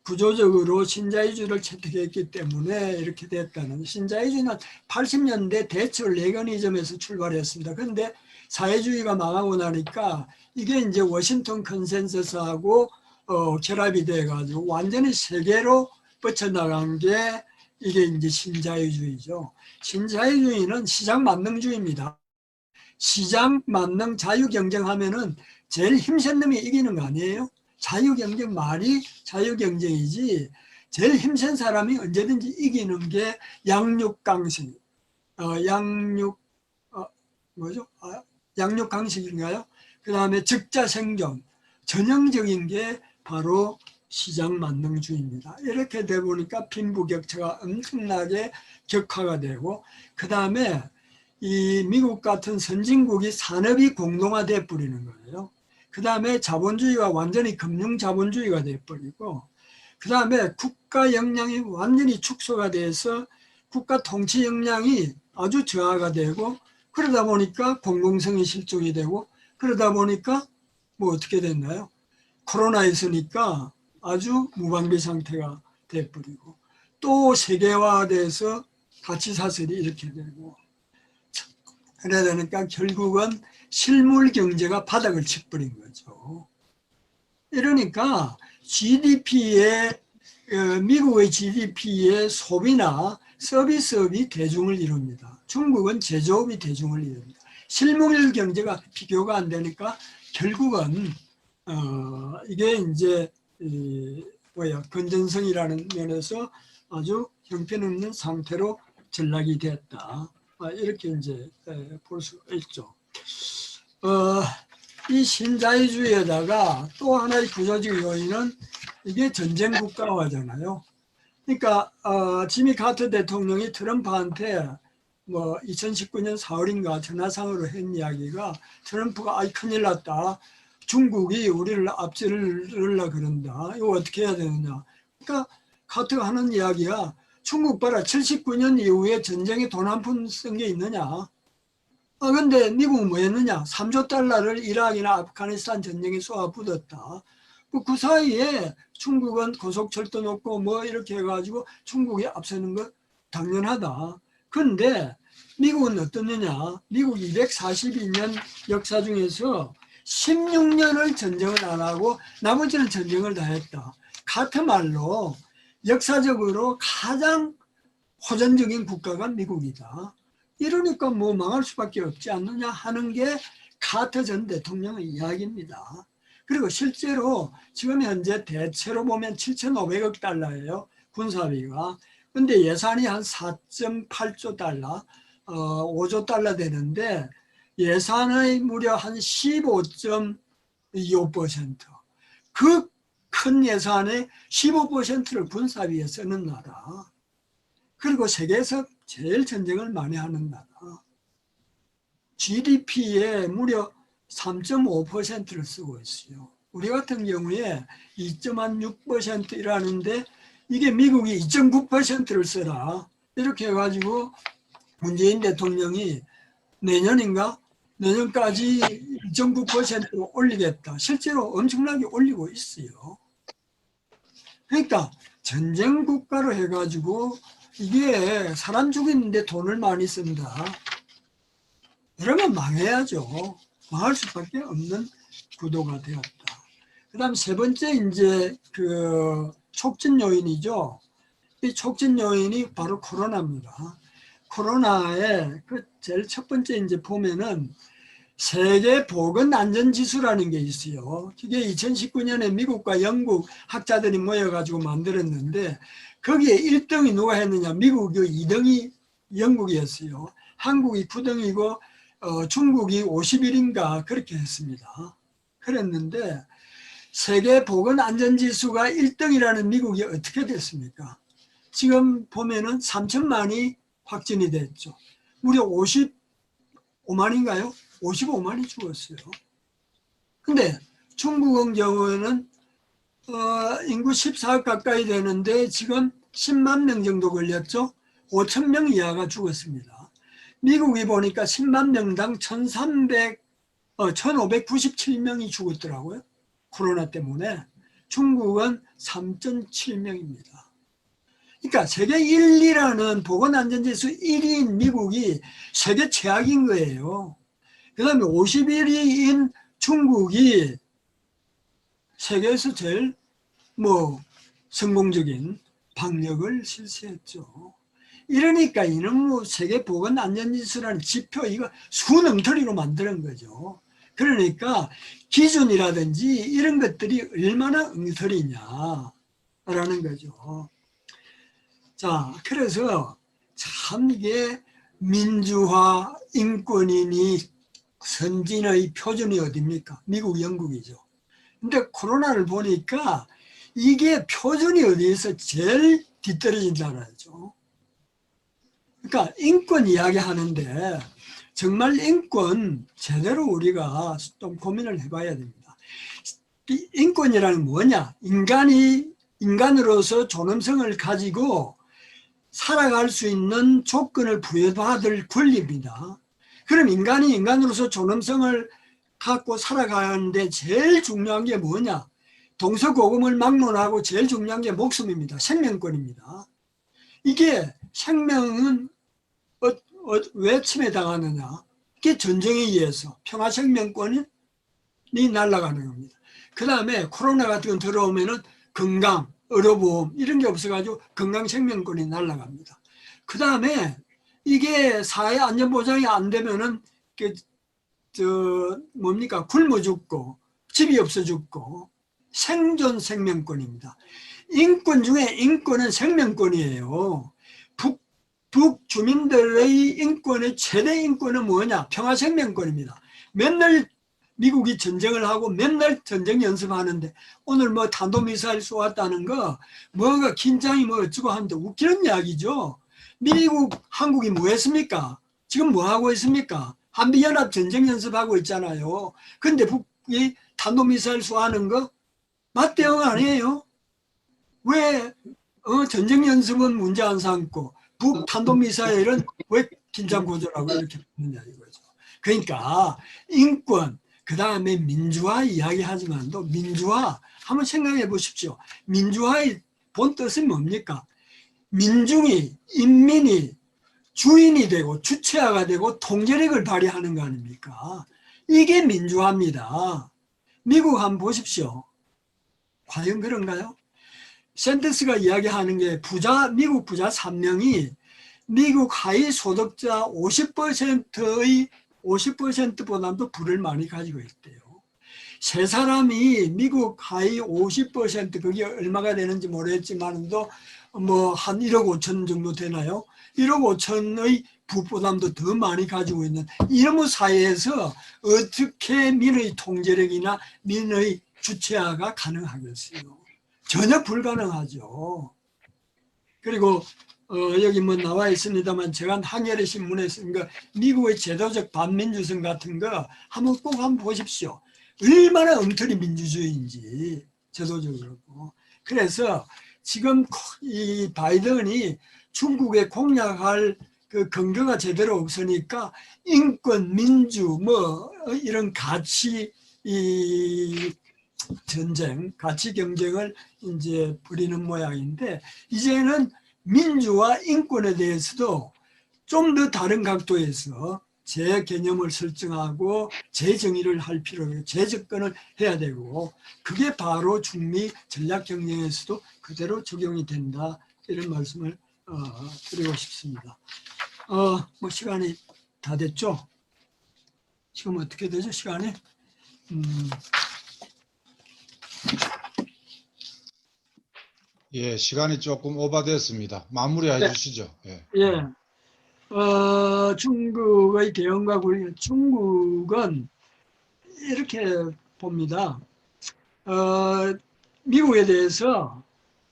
구조적으로 신자유주의를 채택했기 때문에 이렇게 됐다는. 신자유주의는 80년대 대처 레거니즘에서 출발했습니다. 그런데 사회주의가 망하고 나니까 이게 이제 워싱턴 컨센서스하고 결합이 돼가지고 완전히 세계로 뻗쳐나간 게 이게 이제 신자유주의죠. 신자유주의는 시장 만능주의입니다. 시장 만능 자유 경쟁하면은 제일 힘센 놈이 이기는 거 아니에요? 자유 경쟁 말이 자유 경쟁이지 제일 힘센 사람이 언제든지 이기는 게 양육강식, 양육강식인가요? 그 다음에 적자생존, 전형적인 게 바로 시장 만능주의입니다. 이렇게 돼 보니까 빈부격차가 엄청나게 격화가 되고 그 다음에 이 미국 같은 선진국이 산업이 공동화돼 버리는 거예요. 그 다음에 자본주의가 완전히 금융자본주의가 돼 버리고 그 다음에 국가 역량이 완전히 축소가 돼서 국가 통치 역량이 아주 저하가 되고 그러다 보니까 공공성이 실종이 되고 그러다 보니까 뭐 어떻게 됐나요? 코로나 있으니까 아주 무방비 상태가 돼버리고 또 세계화돼서 가치사슬이 이렇게 되고 그래야 되니까 결국은 실물 경제가 바닥을 치버린 거죠. 이러니까 미국의 GDP의 소비나 서비스업이 대중을 이룹니다. 중국은 제조업이 대중을 이룹니다. 실물 경제가 비교가 안 되니까 결국은 이게 이제 건전성이라는 면에서 아주 형편없는 상태로 전락이 됐다. 이렇게 이제 볼 수가 있죠. 이 신자유주의에다가 또 하나의 구조적 요인은 이게 전쟁 국가화잖아요. 그러니까 지미 카터 대통령이 트럼프한테 뭐 2019년 4월인가 전화상으로 한 이야기가 트럼프가 아이 큰일 났다. 중국이 우리를 앞지르려 그런다. 이거 어떻게 해야 되느냐. 그러니까 카터가 하는 이야기야. 중국 봐라. 79년 이후에 전쟁에 돈 한 푼 쓴 게 있느냐. 근데 미국은 뭐 했느냐. 3조 달러를 이라크나 아프가니스탄 전쟁에 쏘아붓었다. 그 사이에 중국은 고속철도 놓고 뭐 이렇게 해가지고 중국이 앞서는 거 당연하다. 그런데 미국은 어떻느냐. 미국 242년 역사 중에서 16년을 전쟁을 안 하고 나머지는 전쟁을 다 했다. 같은 말로 역사적으로 가장 호전적인 국가가 미국이다. 이러니까 뭐 망할 수밖에 없지 않느냐 하는 게 카터 전 대통령의 이야기입니다. 그리고 실제로 지금 현재 대체로 보면 7,500억 달러예요. 군사비가. 근데 예산이 한 4.8조 달러, 5조 달러 되는데 예산의 무려 한 15.25%. 그 큰 예산의 15%를 군사비에 쓰는 나라. 그리고 세계에서 제일 전쟁을 많이 하는 나라. GDP에 무려 3.5%를 쓰고 있어요. 우리 같은 경우에 2.6%라는데 이게 미국이 2.9%를 써라. 이렇게 해가지고 문재인 대통령이 내년까지 2.9%로 올리겠다. 실제로 엄청나게 올리고 있어요. 그러니까 전쟁 국가로 해가지고 이게 사람 죽이는데 돈을 많이 쓴다. 이러면 망해야죠. 망할 수밖에 없는 구도가 되었다. 그 다음 세 번째 이제 그 촉진 요인이죠. 이 촉진 요인이 바로 코로나입니다. 코로나의 그 제일 첫 번째 이제 보면은 세계 보건 안전 지수라는 게 있어요. 이게 2019년에 미국과 영국 학자들이 모여가지고 만들었는데 거기에 1등이 누가 했느냐? 미국이 2등이 영국이었어요. 한국이 9등이고 중국이 51인가 그렇게 했습니다. 그랬는데 세계 보건안전지수가 1등이라는 미국이 어떻게 됐습니까? 지금 보면은 3천만이 확진이 됐죠. 무려 55만인가요? 55만이 죽었어요. 근데 중국의 경우에는 인구 14억 가까이 되는데 지금 10만 명 정도 걸렸죠. 5천 명 이하가 죽었습니다. 미국이 보니까 10만 명당 1597명이 죽었더라고요. 코로나 때문에. 중국은 3.7명입니다. 그러니까 세계 1, 2라는 보건안전지수 1위인 미국이 세계 최악인 거예요. 그 다음에 51위인 중국이 세계에서 제일 성공적인 방역을 실시했죠. 이러니까 이놈의 세계 보건안전지수라는 지표 이거 수능터리로 만드는 거죠. 그러니까 기준이라든지 이런 것들이 얼마나 엉터리냐라는 거죠. 자, 그래서 참 이게 민주화, 인권이니 선진의 표준이 어디입니까? 미국, 영국이죠. 근데 코로나를 보니까 이게 표준이 어디에서 제일 뒤떨어진다는 거죠. 그러니까 인권 이야기 하는데 정말 인권 제대로 우리가 좀 고민을 해봐야 됩니다. 이 인권이라는 뭐냐? 인간으로서 존엄성을 가지고 살아갈 수 있는 조건을 부여받을 권리입니다. 그럼 인간이 인간으로서 존엄성을 갖고 살아가는데 제일 중요한 게 뭐냐? 동서고금을 막론하고 제일 중요한 게 목숨입니다. 생명권입니다. 이게 생명은 왜 침해당하느냐? 이게 전쟁에 의해서 평화생명권이 날아가는 겁니다. 그 다음에 코로나 같은 건 들어오면은 건강, 의료보험 이런 게 없어가지고 건강생명권이 날아갑니다. 그 다음에 이게 사회 안전보장이 안 되면은 굶어 죽고 집이 없어 죽고 생존 생명권입니다. 인권 중에 인권은 생명권이에요. 북 주민들의 인권의 최대 인권은 뭐냐? 평화생명권입니다. 맨날 미국이 전쟁을 하고 맨날 전쟁 연습하는데 오늘 뭐 탄도미사일 쏘았다는 거 뭐가 긴장이 뭐 어쩌고 하는데 웃기는 이야기죠. 미국, 한국이 뭐 했습니까? 지금 뭐 하고 있습니까? 한미연합 전쟁 연습하고 있잖아요. 근데 북이 탄도미사일 쏘하는 거 맞대응 아니에요? 왜 전쟁 연습은 문제 안 삼고 북 탄도미사일은 왜 긴장 고조라고 이렇게 보느냐 이거죠. 그러니까 인권, 그 다음에 민주화 이야기하지만도 민주화 한번 생각해 보십시오. 민주화의 본 뜻은 뭡니까? 민중이, 인민이 주인이 되고 주체화가 되고 통제력을 발휘하는 거 아닙니까? 이게 민주화입니다. 미국 한번 보십시오. 과연 그런가요? 샌더스가 이야기하는 게 미국 부자 3명이 미국 하위 소득자 50%의 50%보다도 부를 많이 가지고 있대요. 세 사람이 미국 하위 50% 그게 얼마가 되는지 모르겠지만도 뭐 한 1억 5천 정도 되나요? 1억 5천의 부부담도 더 많이 가지고 있는 이런 사회에서 어떻게 민의 통제력이나 민의 주체화가 가능하겠어요? 전혀 불가능하죠. 그리고 여기 뭐 나와 있습니다만 제가 한겨레 신문에 쓴 거 미국의 제도적 반민주성 같은 거 꼭 한번 보십시오. 얼마나 엉터리 민주주의인지 제도적으로. 그래서 지금 이 바이든이 중국에 공략할 그 근거가 제대로 없으니까 인권, 민주 이런 가치 전쟁, 가치 경쟁을 이제 벌이는 모양인데 이제는 민주와 인권에 대해서도 좀 더 다른 각도에서 제 개념을 설정하고 재정의를 할 필요가 재접근을 해야 되고 그게 바로 중미 전략 경쟁에서도 그대로 적용이 된다 이런 말씀을 드리고 싶습니다. 뭐 시간이 다 됐죠? 지금 어떻게 되죠? 시간이? 예, 시간이 조금 오버됐습니다. 마무리해 네. 주시죠. 예. 예. 중국의 대응과 중국은 이렇게 봅니다. 미국에 대해서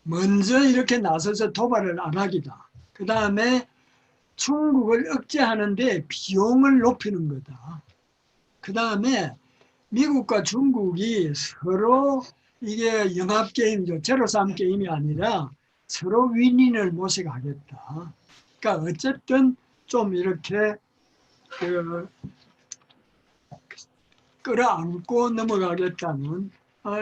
먼저 이렇게 나서서 도발을 안 하기다. 그 다음에 중국을 억제하는데 비용을 높이는 거다. 그 다음에 미국과 중국이 서로 이게 영합게임이죠. 제로섬 게임이 아니라 서로 윈윈을 모색하겠다. 그러니까 어쨌든 좀 이렇게 끌어안고 넘어가겠다는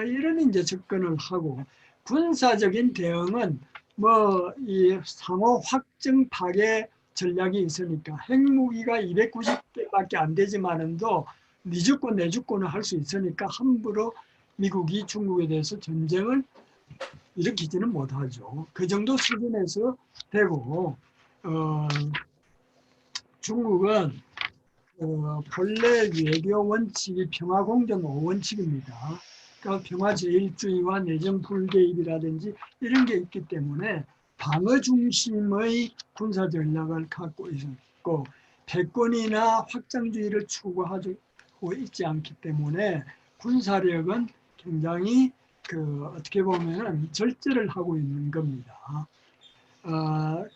이런 이제 접근을 하고 군사적인 대응은 뭐 이 상호 확정 파괴 전략이 있으니까 핵무기가 290개밖에 안 되지만은도 네 죽고 내 죽고는 할 수 있으니까 함부로 미국이 중국에 대해서 전쟁을 일으키지는 못하죠. 그 정도 수준에서 되고 중국은 본래 외교 원칙이 평화 공정 5원칙입니다. 그러니까 평화 제일주의와 내정 불개입이라든지 이런 게 있기 때문에 방어 중심의 군사 전략을 갖고 있었고 패권이나 확장주의를 추구하고 있지 않기 때문에 군사력은 굉장히 어떻게 보면은 절제를 하고 있는 겁니다.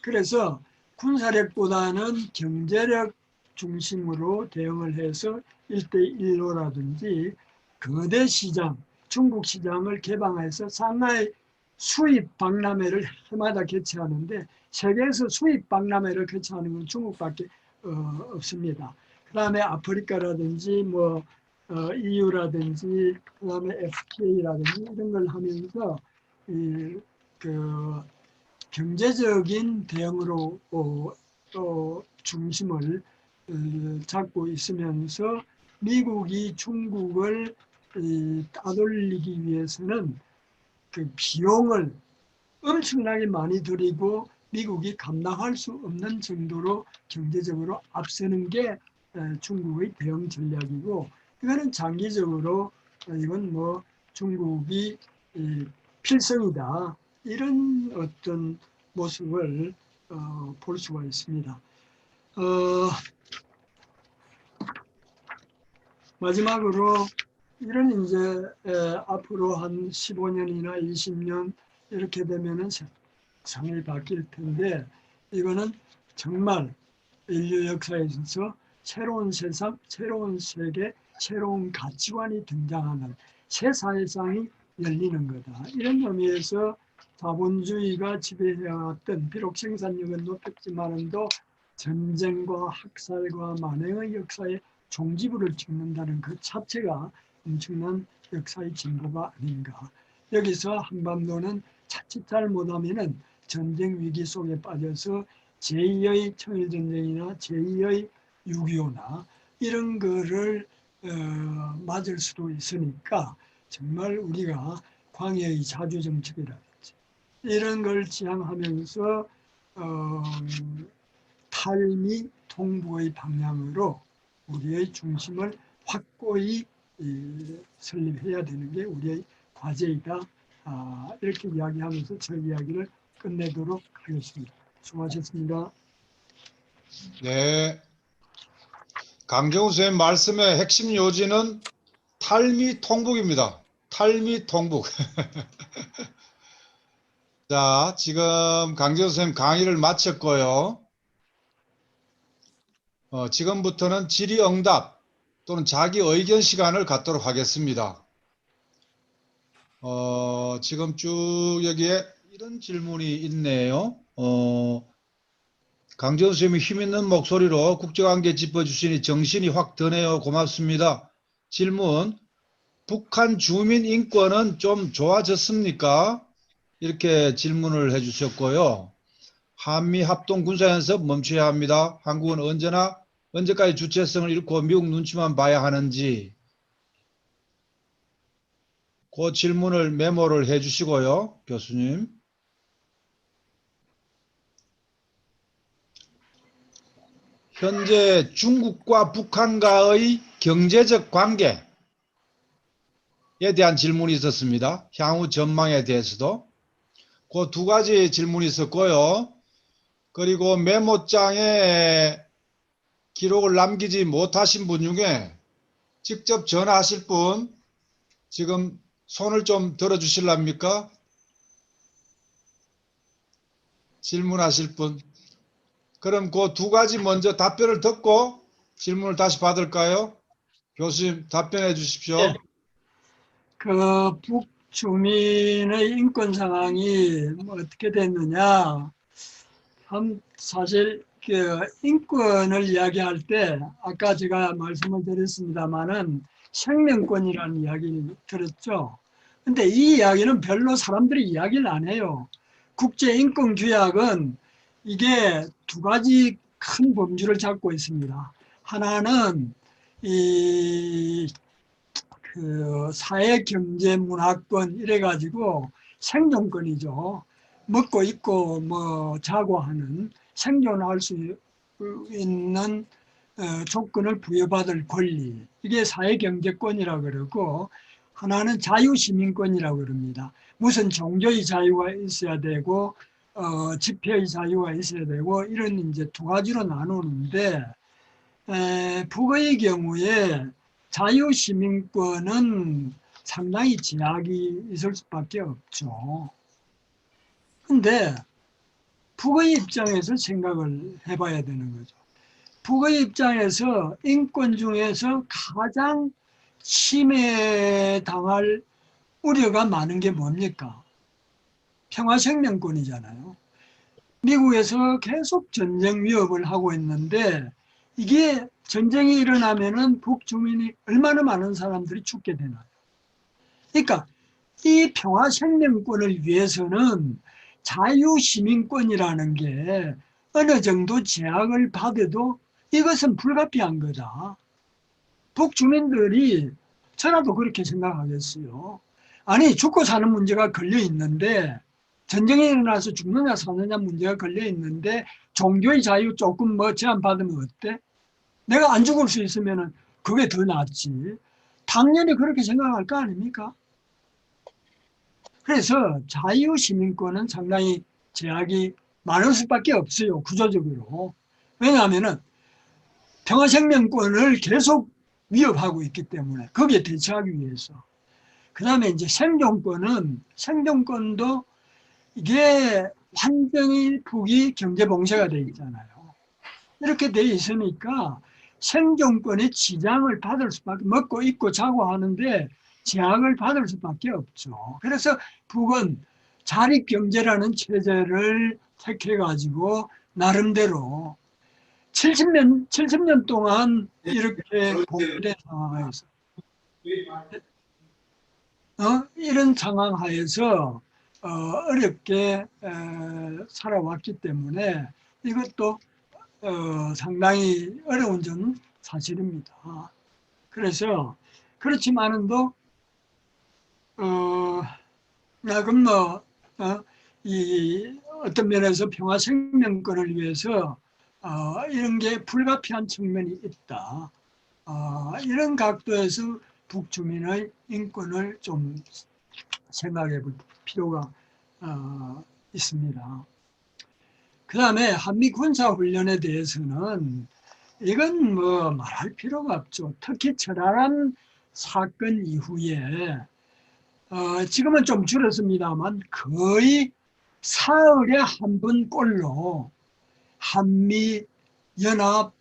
그래서 군사력보다는 경제력 중심으로 대응을 해서 1대1로라든지 거대 시장, 중국 시장을 개방해서 상하이 수입 박람회를 해마다 개최하는데 세계에서 수입 박람회를 개최하는 건 중국밖에 없습니다. 그 다음에 아프리카라든지 뭐 EU라든지 그 다음에 FTA라든지 이런 걸 하면서 그 경제적인 대응으로 중심을 잡고 있으면서 미국이 중국을 따돌리기 위해서는 그 비용을 엄청나게 많이 들이고 미국이 감당할 수 없는 정도로 경제적으로 앞서는 게 중국의 대응 전략이고 이거는 장기적으로 이건 뭐 중국이 필성이다 이런 어떤 모습을 볼 수가 있습니다. 마지막으로 이런 이제 앞으로 한 15년이나 20년 이렇게 되면은 세상이 바뀔 텐데 이거는 정말 인류 역사에 있어서 새로운 세상, 새로운 세계, 새로운 가치관이 등장하는 새 사회상이 열리는 거다. 이런 의미에서 자본주의가 지배해왔던 비록 생산력은 높였지만도 전쟁과 학살과 만행의 역사에 종지부를 찍는다는 그 자체가 엄청난 역사의 진보가 아닌가. 여기서 한반도는 자칫 잘못하면은 전쟁 위기 속에 빠져서 제2의 청일전쟁이나 제2의 6.25나 이런 거를 맞을 수도 있으니까 정말 우리가 광해의 자주정책이라든지 이런 걸 지향하면서 탈미 통부의 방향으로 우리의 중심을 확고히 설립해야 되는 게 우리의 과제이다. 이렇게 이야기하면서 저 이야기를 끝내도록 하겠습니다. 수고하셨습니다. 네. 강정우 선생님 말씀의 핵심 요지는 탈미 통북입니다. 탈미 통북. 자, 지금 강정우 선생님 강의를 마쳤고요. 지금부터는 질의응답 또는 자기 의견 시간을 갖도록 하겠습니다. 지금 쭉 여기에 이런 질문이 있네요. 강정우 선생님이 힘있는 목소리로 국제관계 짚어주시니 정신이 확 드네요. 고맙습니다. 질문, 북한 주민 인권은 좀 좋아졌습니까? 이렇게 질문을 해주셨고요. 한미 합동 군사연습 멈춰야 합니다. 한국은 언제까지 주체성을 잃고 미국 눈치만 봐야 하는지 그 질문을 메모를 해주시고요. 교수님. 현재 중국과 북한과의 경제적 관계에 대한 질문이 있었습니다. 향후 전망에 대해서도 그 두 가지 질문이 있었고요. 그리고 메모장에 기록을 남기지 못하신 분 중에 직접 전화하실 분 지금 손을 좀 들어주실랍니까? 질문하실 분. 그럼 그 두 가지 먼저 답변을 듣고 질문을 다시 받을까요? 교수님 답변해 주십시오. 예. 그 북주민의 인권 상황이 뭐 어떻게 됐느냐. 사실 그 인권을 이야기할 때 아까 제가 말씀을 드렸습니다마는 생명권이라는 이야기를 들었죠. 근데 이 이야기는 별로 사람들이 이야기를 안 해요. 국제인권규약은 이게 두 가지 큰 범주를 잡고 있습니다. 하나는 이 그 사회, 경제, 문화권 이래가지고 생존권이죠. 먹고 입고 뭐 자고 하는 생존할 수 있는 조건을 부여받을 권리. 이게 사회, 경제권이라고 그러고 하나는 자유시민권이라고 그럽니다. 무슨 종교의 자유가 있어야 되고 집회의 자유가 있어야 되고 이런 이제 두 가지로 나누는데 북의 경우에 자유시민권은 상당히 제약이 있을 수밖에 없죠. 근데 북의 입장에서 생각을 해봐야 되는 거죠. 북의 입장에서 인권 중에서 가장 침해당할 우려가 많은 게 뭡니까? 평화생명권이잖아요. 미국에서 계속 전쟁 위협을 하고 있는데 이게 전쟁이 일어나면은 북주민이 얼마나 많은 사람들이 죽게 되나요? 그러니까 이 평화생명권을 위해서는 자유시민권이라는 게 어느 정도 제약을 받아도 이것은 불가피한 거다. 북주민들이 저라도 그렇게 생각하겠어요. 아니 죽고 사는 문제가 걸려 있는데 전쟁이 일어나서 죽느냐 사느냐 문제가 걸려 있는데 종교의 자유 조금 뭐 제한받으면 어때? 내가 안 죽을 수 있으면 그게 더 낫지. 당연히 그렇게 생각할 거 아닙니까? 그래서 자유시민권은 상당히 제약이 많을 수밖에 없어요. 구조적으로. 왜냐하면 평화생명권을 계속 위협하고 있기 때문에 거기에 대처하기 위해서. 그 다음에 이제 생존권도 이게 완전히 북이 경제봉쇄가 돼 있잖아요. 이렇게 돼 있으니까 생존권의 지장을 받을 수밖에, 먹고 입고 자고 하는데 제약을 받을 수밖에 없죠. 그래서 북은 자립경제라는 체제를 택해가지고 나름대로 70년 동안 이렇게 복된 상황에서 이런 상황 하에서 어렵게 살아왔기 때문에 이것도 상당히 어려운 점은 사실입니다. 그래서 그렇지만은도 그럼 이 어떤 면에서 평화 생명권을 위해서 이런 게 불가피한 측면이 있다. 이런 각도에서 북주민의 인권을 좀 생각해 볼 필요가 있습니다. 그 다음에 한미 군사훈련에 대해서는 이건 뭐 말할 필요가 없죠. 특히 천안함 사건 이후에 지금은 좀 줄었습니다만 거의 사흘에 한 번꼴로 한미 연합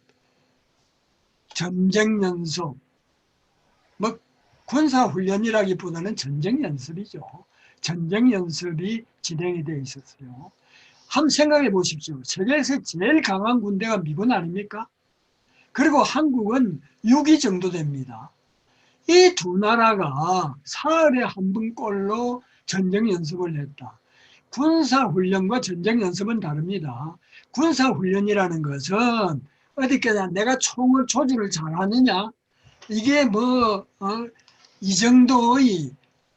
전쟁 연습, 뭐 군사훈련이라기보다는 전쟁 연습이죠. 전쟁 연습이 진행이 돼 있었어요. 한번 생각해 보십시오. 세계에서 제일 강한 군대가 미군 아닙니까? 그리고 한국은 6위 정도 됩니다. 이 두 나라가 사흘에 한 번꼴로 전쟁 연습을 했다. 군사훈련과 전쟁 연습은 다릅니다. 군사훈련이라는 것은 어디까지 내가 총을 조준을 잘하느냐? 이게 이 정도의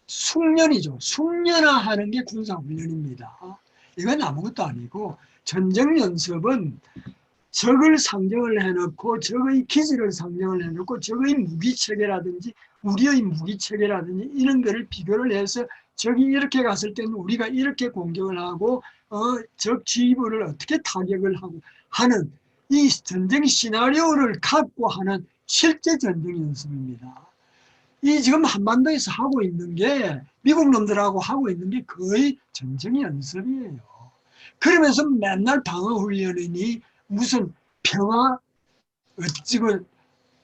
숙련이죠. 숙련화하는 게 군사훈련입니다. 이건 아무것도 아니고 전쟁 연습은 적을 상정을 해놓고 적의 기지를 상정을 해놓고 적의 무기체계라든지 우리의 무기체계라든지 이런 거를 비교를 해서 적이 이렇게 갔을 때는 우리가 이렇게 공격을 하고 적 지휘부를 어떻게 타격을 하고 하는 이 전쟁 시나리오를 갖고 하는 실제 전쟁 연습입니다. 이 지금 한반도에서 하고 있는 게 미국 놈들하고 하고 있는 게 거의 전쟁 연습이에요. 그러면서 맨날 방어훈련이니 무슨 평화 어찌고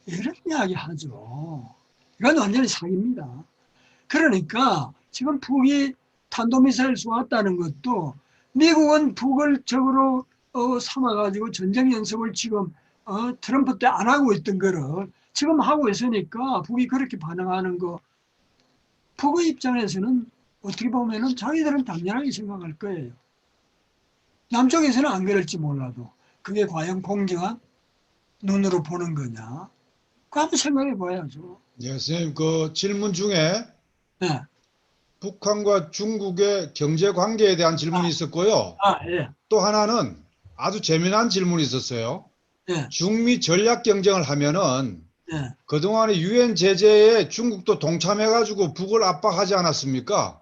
이런 이야기 하죠. 이건 완전히 사기입니다. 그러니까 지금 북이 탄도미사일 쏘았다는 것도 미국은 북을 적으로 삼아가지고 전쟁 연습을 지금 트럼프 때 안 하고 있던 거를 지금 하고 있으니까 북이 그렇게 반응하는 거 북의 입장에서는 어떻게 보면은 자기들은 당연하게 생각할 거예요. 남쪽에서는 안 그럴지 몰라도 그게 과연 공정한 눈으로 보는 거냐? 그거 한번 생각해 봐야죠. 예, 선생님, 그 질문 중에 네. 북한과 중국의 경제 관계에 대한 질문이 있었고요. 예. 또 하나는 아주 재미난 질문이 있었어요. 예. 중미 전략 경쟁을 하면은 예. 그동안의 유엔 제재에 중국도 동참해가지고 북을 압박하지 않았습니까?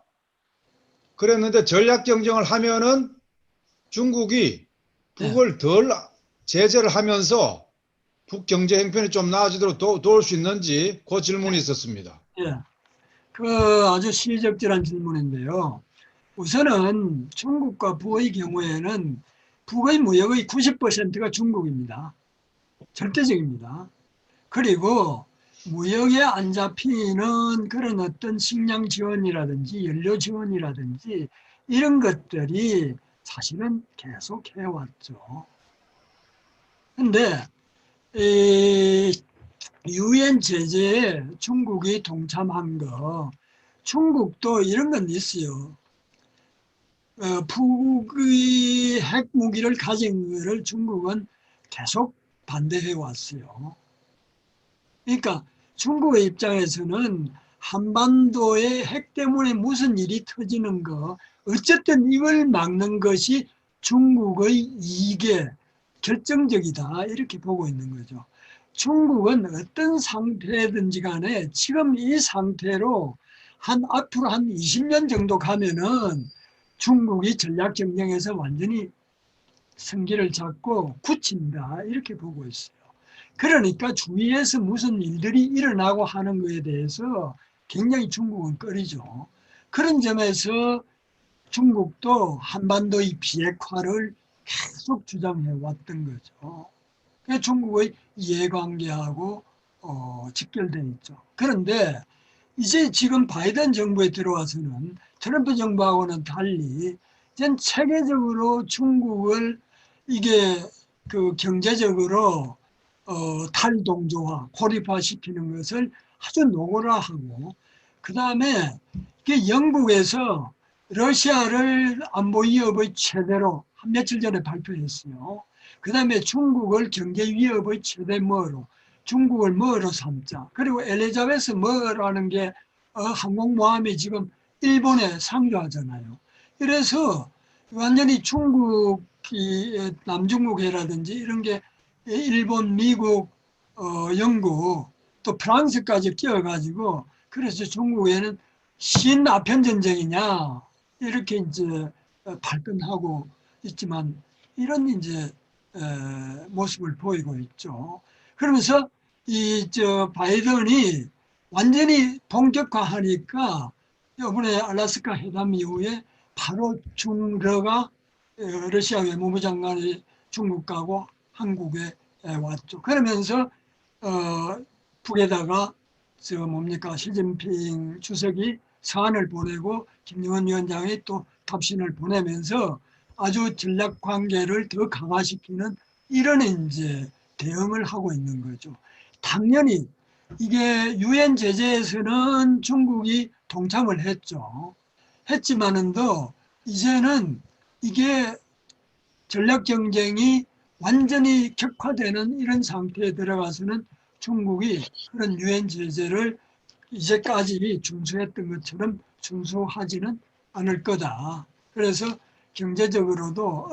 그랬는데 전략 경쟁을 하면은 중국이 북을 덜 제재를 하면서 북 경제 형편이 좀 나아지도록 도울 수 있는지 그 질문이 있었습니다. 예. 그 아주 시의적절한 질문인데요. 우선은 중국과 북의 경우에는 북의 무역의 90%가 중국입니다. 절대적입니다. 그리고 무역에 안 잡히는 그런 어떤 식량 지원이라든지 연료 지원이라든지 이런 것들이 사실은 계속 해왔죠. 근데 유엔 제재에 중국이 동참한 거, 중국도 이런 건 있어요. 북의 핵무기를 가진 것을 중국은 계속 반대해 왔어요. 그러니까 중국의 입장에서는 한반도의 핵 때문에 무슨 일이 터지는 거, 어쨌든 이걸 막는 것이 중국의 이익에 결정적이다 이렇게 보고 있는 거죠. 중국은 어떤 상태든지 간에 지금 이 상태로 앞으로 한 20년 정도 가면은 중국이 전략 경쟁에서 완전히 승기를 잡고 굳힌다 이렇게 보고 있어요. 그러니까 주위에서 무슨 일들이 일어나고 하는 것에 대해서 굉장히 중국은 꺼리죠. 그런 점에서 중국도 한반도의 비핵화를 계속 주장해 왔던 거죠. 그게 중국의 이해관계하고 직결되어 있죠. 그런데 이제 지금 바이든 정부에 들어와서는 트럼프 정부하고는 달리 전 체계적으로 중국을 이게 그 경제적으로 탈동조화, 고립화시키는 것을 아주 노골화하고 그 다음에 영국에서 러시아를 안보 위협의 최대로 한 며칠 전에 발표했어요. 그 다음에 중국을 경제 위협의 최대 뭐로 중국을 뭐로 삼자. 그리고 엘리자베스 뭐라는 게 항공모함이 지금 일본에 상주하잖아요. 그래서 완전히 중국이 남중국해라든지 이런 게 일본, 미국, 영국 또 프랑스까지 끼어가지고 그래서 중국에는 신아편 전쟁이냐 이렇게 이제 발끈하고 있지만 이런 이제 모습을 보이고 있죠. 그러면서 이 바이든이 완전히 본격화하니까 이번에 알래스카 회담 이후에 바로 중러가 러시아 외무부 장관이 중국 가고 한국에 왔죠. 그러면서 북에다가 뭡니까 시진핑 주석이 사안을 보내고 김정은 위원장이 또 답신을 보내면서 아주 전략 관계를 더 강화시키는 이런 이제 대응을 하고 있는 거죠. 당연히 이게 유엔 제재에서는 중국이 동참을 했죠. 했지만은도 이제는 이게 전략 경쟁이 완전히 격화되는 이런 상태에 들어가서는 중국이 그런 유엔 제재를 이제까지 준수했던 것처럼 준수하지는 않을 거다. 그래서 경제적으로도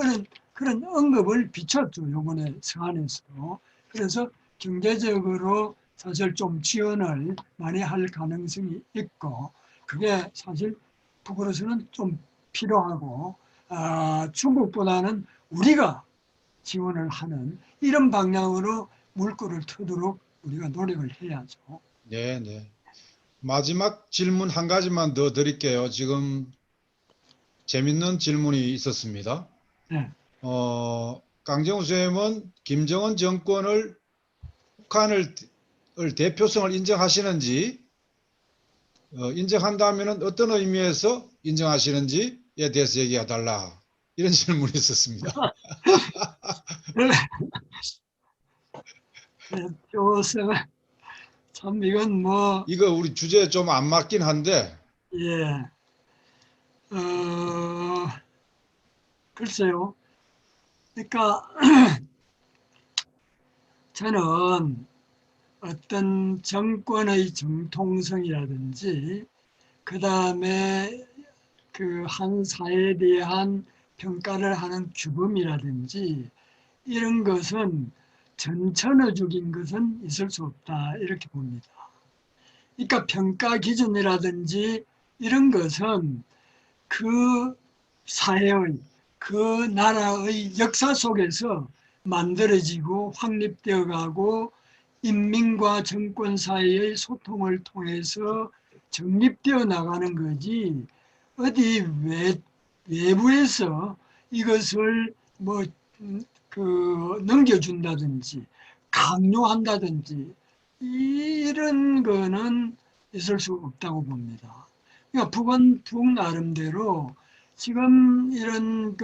그런 언급을 비췄죠. 요번에 서한에서. 그래서 경제적으로 사실 좀 지원을 많이 할 가능성이 있고 그게 사실 북으로서는 좀 필요하고 중국보다는 우리가 지원을 하는 이런 방향으로 물꼬를 트도록 우리가 노력을 해야죠. 네, 네. 마지막 질문 한 가지만 더 드릴게요. 지금 재밌는 질문이 있었습니다. 네. 강정우 선생님은 김정은 정권을 북한을 대표성을 인정하시는지, 인정한다면 어떤 의미에서 인정하시는지에 대해서 얘기해 달라. 이런 질문이 있었습니다. 대표성은 참 이건 뭐 이거 우리 주제에 좀 안 맞긴 한데, 예, 글쎄요. 그러니까 저는 어떤 정권의 정통성이라든지 그 다음에 그 한 사회에 대한 평가를 하는 규범이라든지 이런 것은 전천후적인 것은 있을 수 없다 이렇게 봅니다. 그러니까 평가 기준이라든지 이런 것은 그 사회의 그 나라의 역사 속에서 만들어지고 확립되어 가고 인민과 정권 사이의 소통을 통해서 정립되어 나가는 거지 어디 외부에서 이것을 뭐 넘겨준다든지 강요한다든지 이런 거는 있을 수 없다고 봅니다. 그러니까 북은 북 나름대로 지금 이런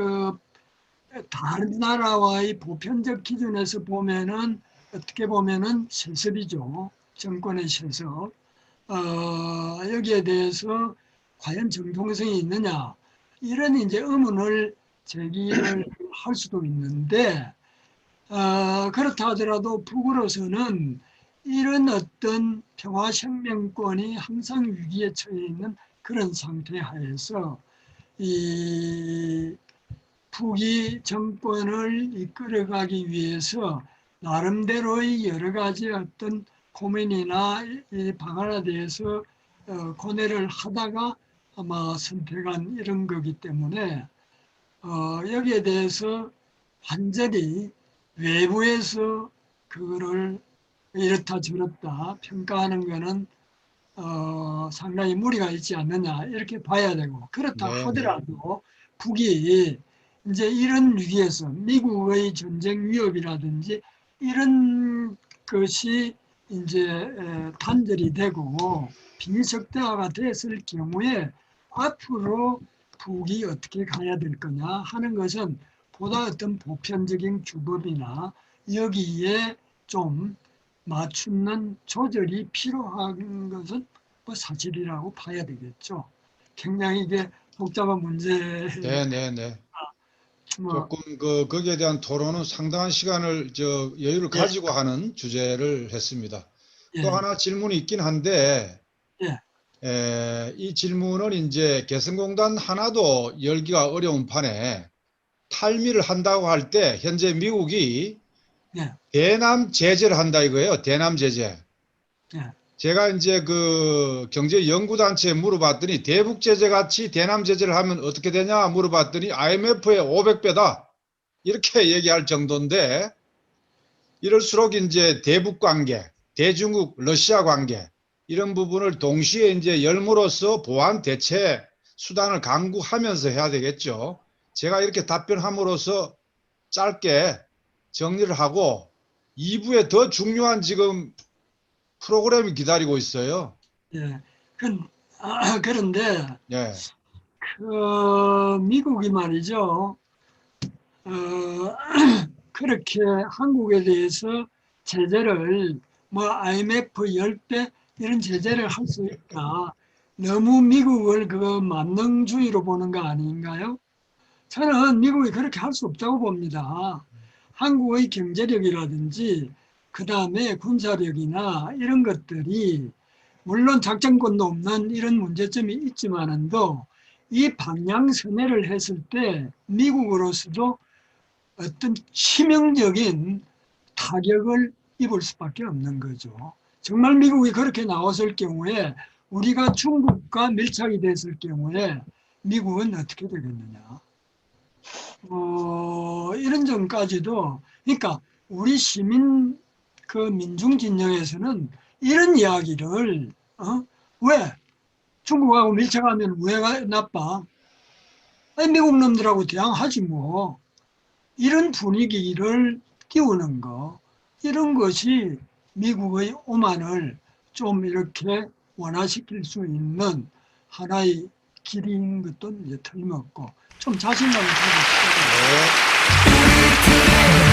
다른 나라와의 보편적 기준에서 보면은 어떻게 보면은 세습이죠. 정권의 세습. 여기에 대해서 과연 정통성이 있느냐 이런 이제 의문을 제기를 할 수도 있는데 그렇다 하더라도 북으로서는 이런 어떤 평화생명권이 항상 위기에 처해 있는 그런 상태 하에서 이 북이 정권을 이끌어가기 위해서 나름대로의 여러 가지 어떤 고민이나 이 방안에 대해서 고뇌를 하다가 아마 선택한 이런 거기 때문에 여기에 대해서 완전히 외부에서 그거를 이렇다 저렇다 평가하는 거는 상당히 무리가 있지 않느냐 이렇게 봐야 되고 그렇다 네, 네. 하더라도 북이 이제 이런 위기에서 미국의 전쟁 위협이라든지 이런 것이 이제 단절이 되고 비석대화가 됐을 경우에 앞으로 북이 어떻게 가야 될 거냐 하는 것은 보다 어떤 보편적인 규범이나 여기에 좀 맞추는 조절이 필요한 것은 뭐 사실이라고 봐야 되겠죠. 굉장히 이게 복잡한 문제. 네, 네, 네. 뭐 조금 거기에 대한 토론은 상당한 시간을 여유를 예, 가지고 하는 주제를 했습니다. 또 예, 하나 질문이 있긴 한데, 예, 이 질문은 이제 개성공단 하나도 열기가 어려운 판에 탈미를 한다고 할 때 현재 미국이 예, 대남 제재를 한다 이거예요. 대남 제재. 예, 제가 이제 그 경제연구단체에 물어봤더니 대북 제재 같이 대남 제재를 하면 어떻게 되냐 물어봤더니 IMF의 500배다. 이렇게 얘기할 정도인데 이럴수록 이제 대북 관계, 대중국, 러시아 관계 이런 부분을 동시에 이제 열무로써 보완 대체 수단을 강구하면서 해야 되겠죠. 제가 이렇게 답변함으로써 짧게 정리를 하고 2부에 더 중요한 지금 프로그램이 기다리고 있어요. 예. 그런데 예, 미국이 말이죠. 어, 그렇게 한국에 대해서 제재를 뭐 IMF 10배 이런 제재를 할 수 있다. 너무 미국을 만능주의로 보는 거 아닌가요? 저는 미국이 그렇게 할 수 없다고 봅니다. 한국의 경제력이라든지 그 다음에 군사력이나 이런 것들이 물론 작전권도 없는 이런 문제점이 있지만은도 이 방향 선회를 했을 때 미국으로서도 어떤 치명적인 타격을 입을 수밖에 없는 거죠. 정말 미국이 그렇게 나왔을 경우에 우리가 중국과 밀착이 됐을 경우에 미국은 어떻게 되겠느냐. 이런 점까지도 그러니까 우리 시민 그 민중 진영에서는 이런 이야기를 왜 중국하고 밀착하면 왜 나빠? 아니, 미국 놈들하고 대항하지 뭐. 이런 분위기를 띄우는 거 이런 것이 미국의 오만을 좀 이렇게 완화시킬 수 있는 하나의 길인 것도 이제 틀림없고 좀 자신감을 가지고 네.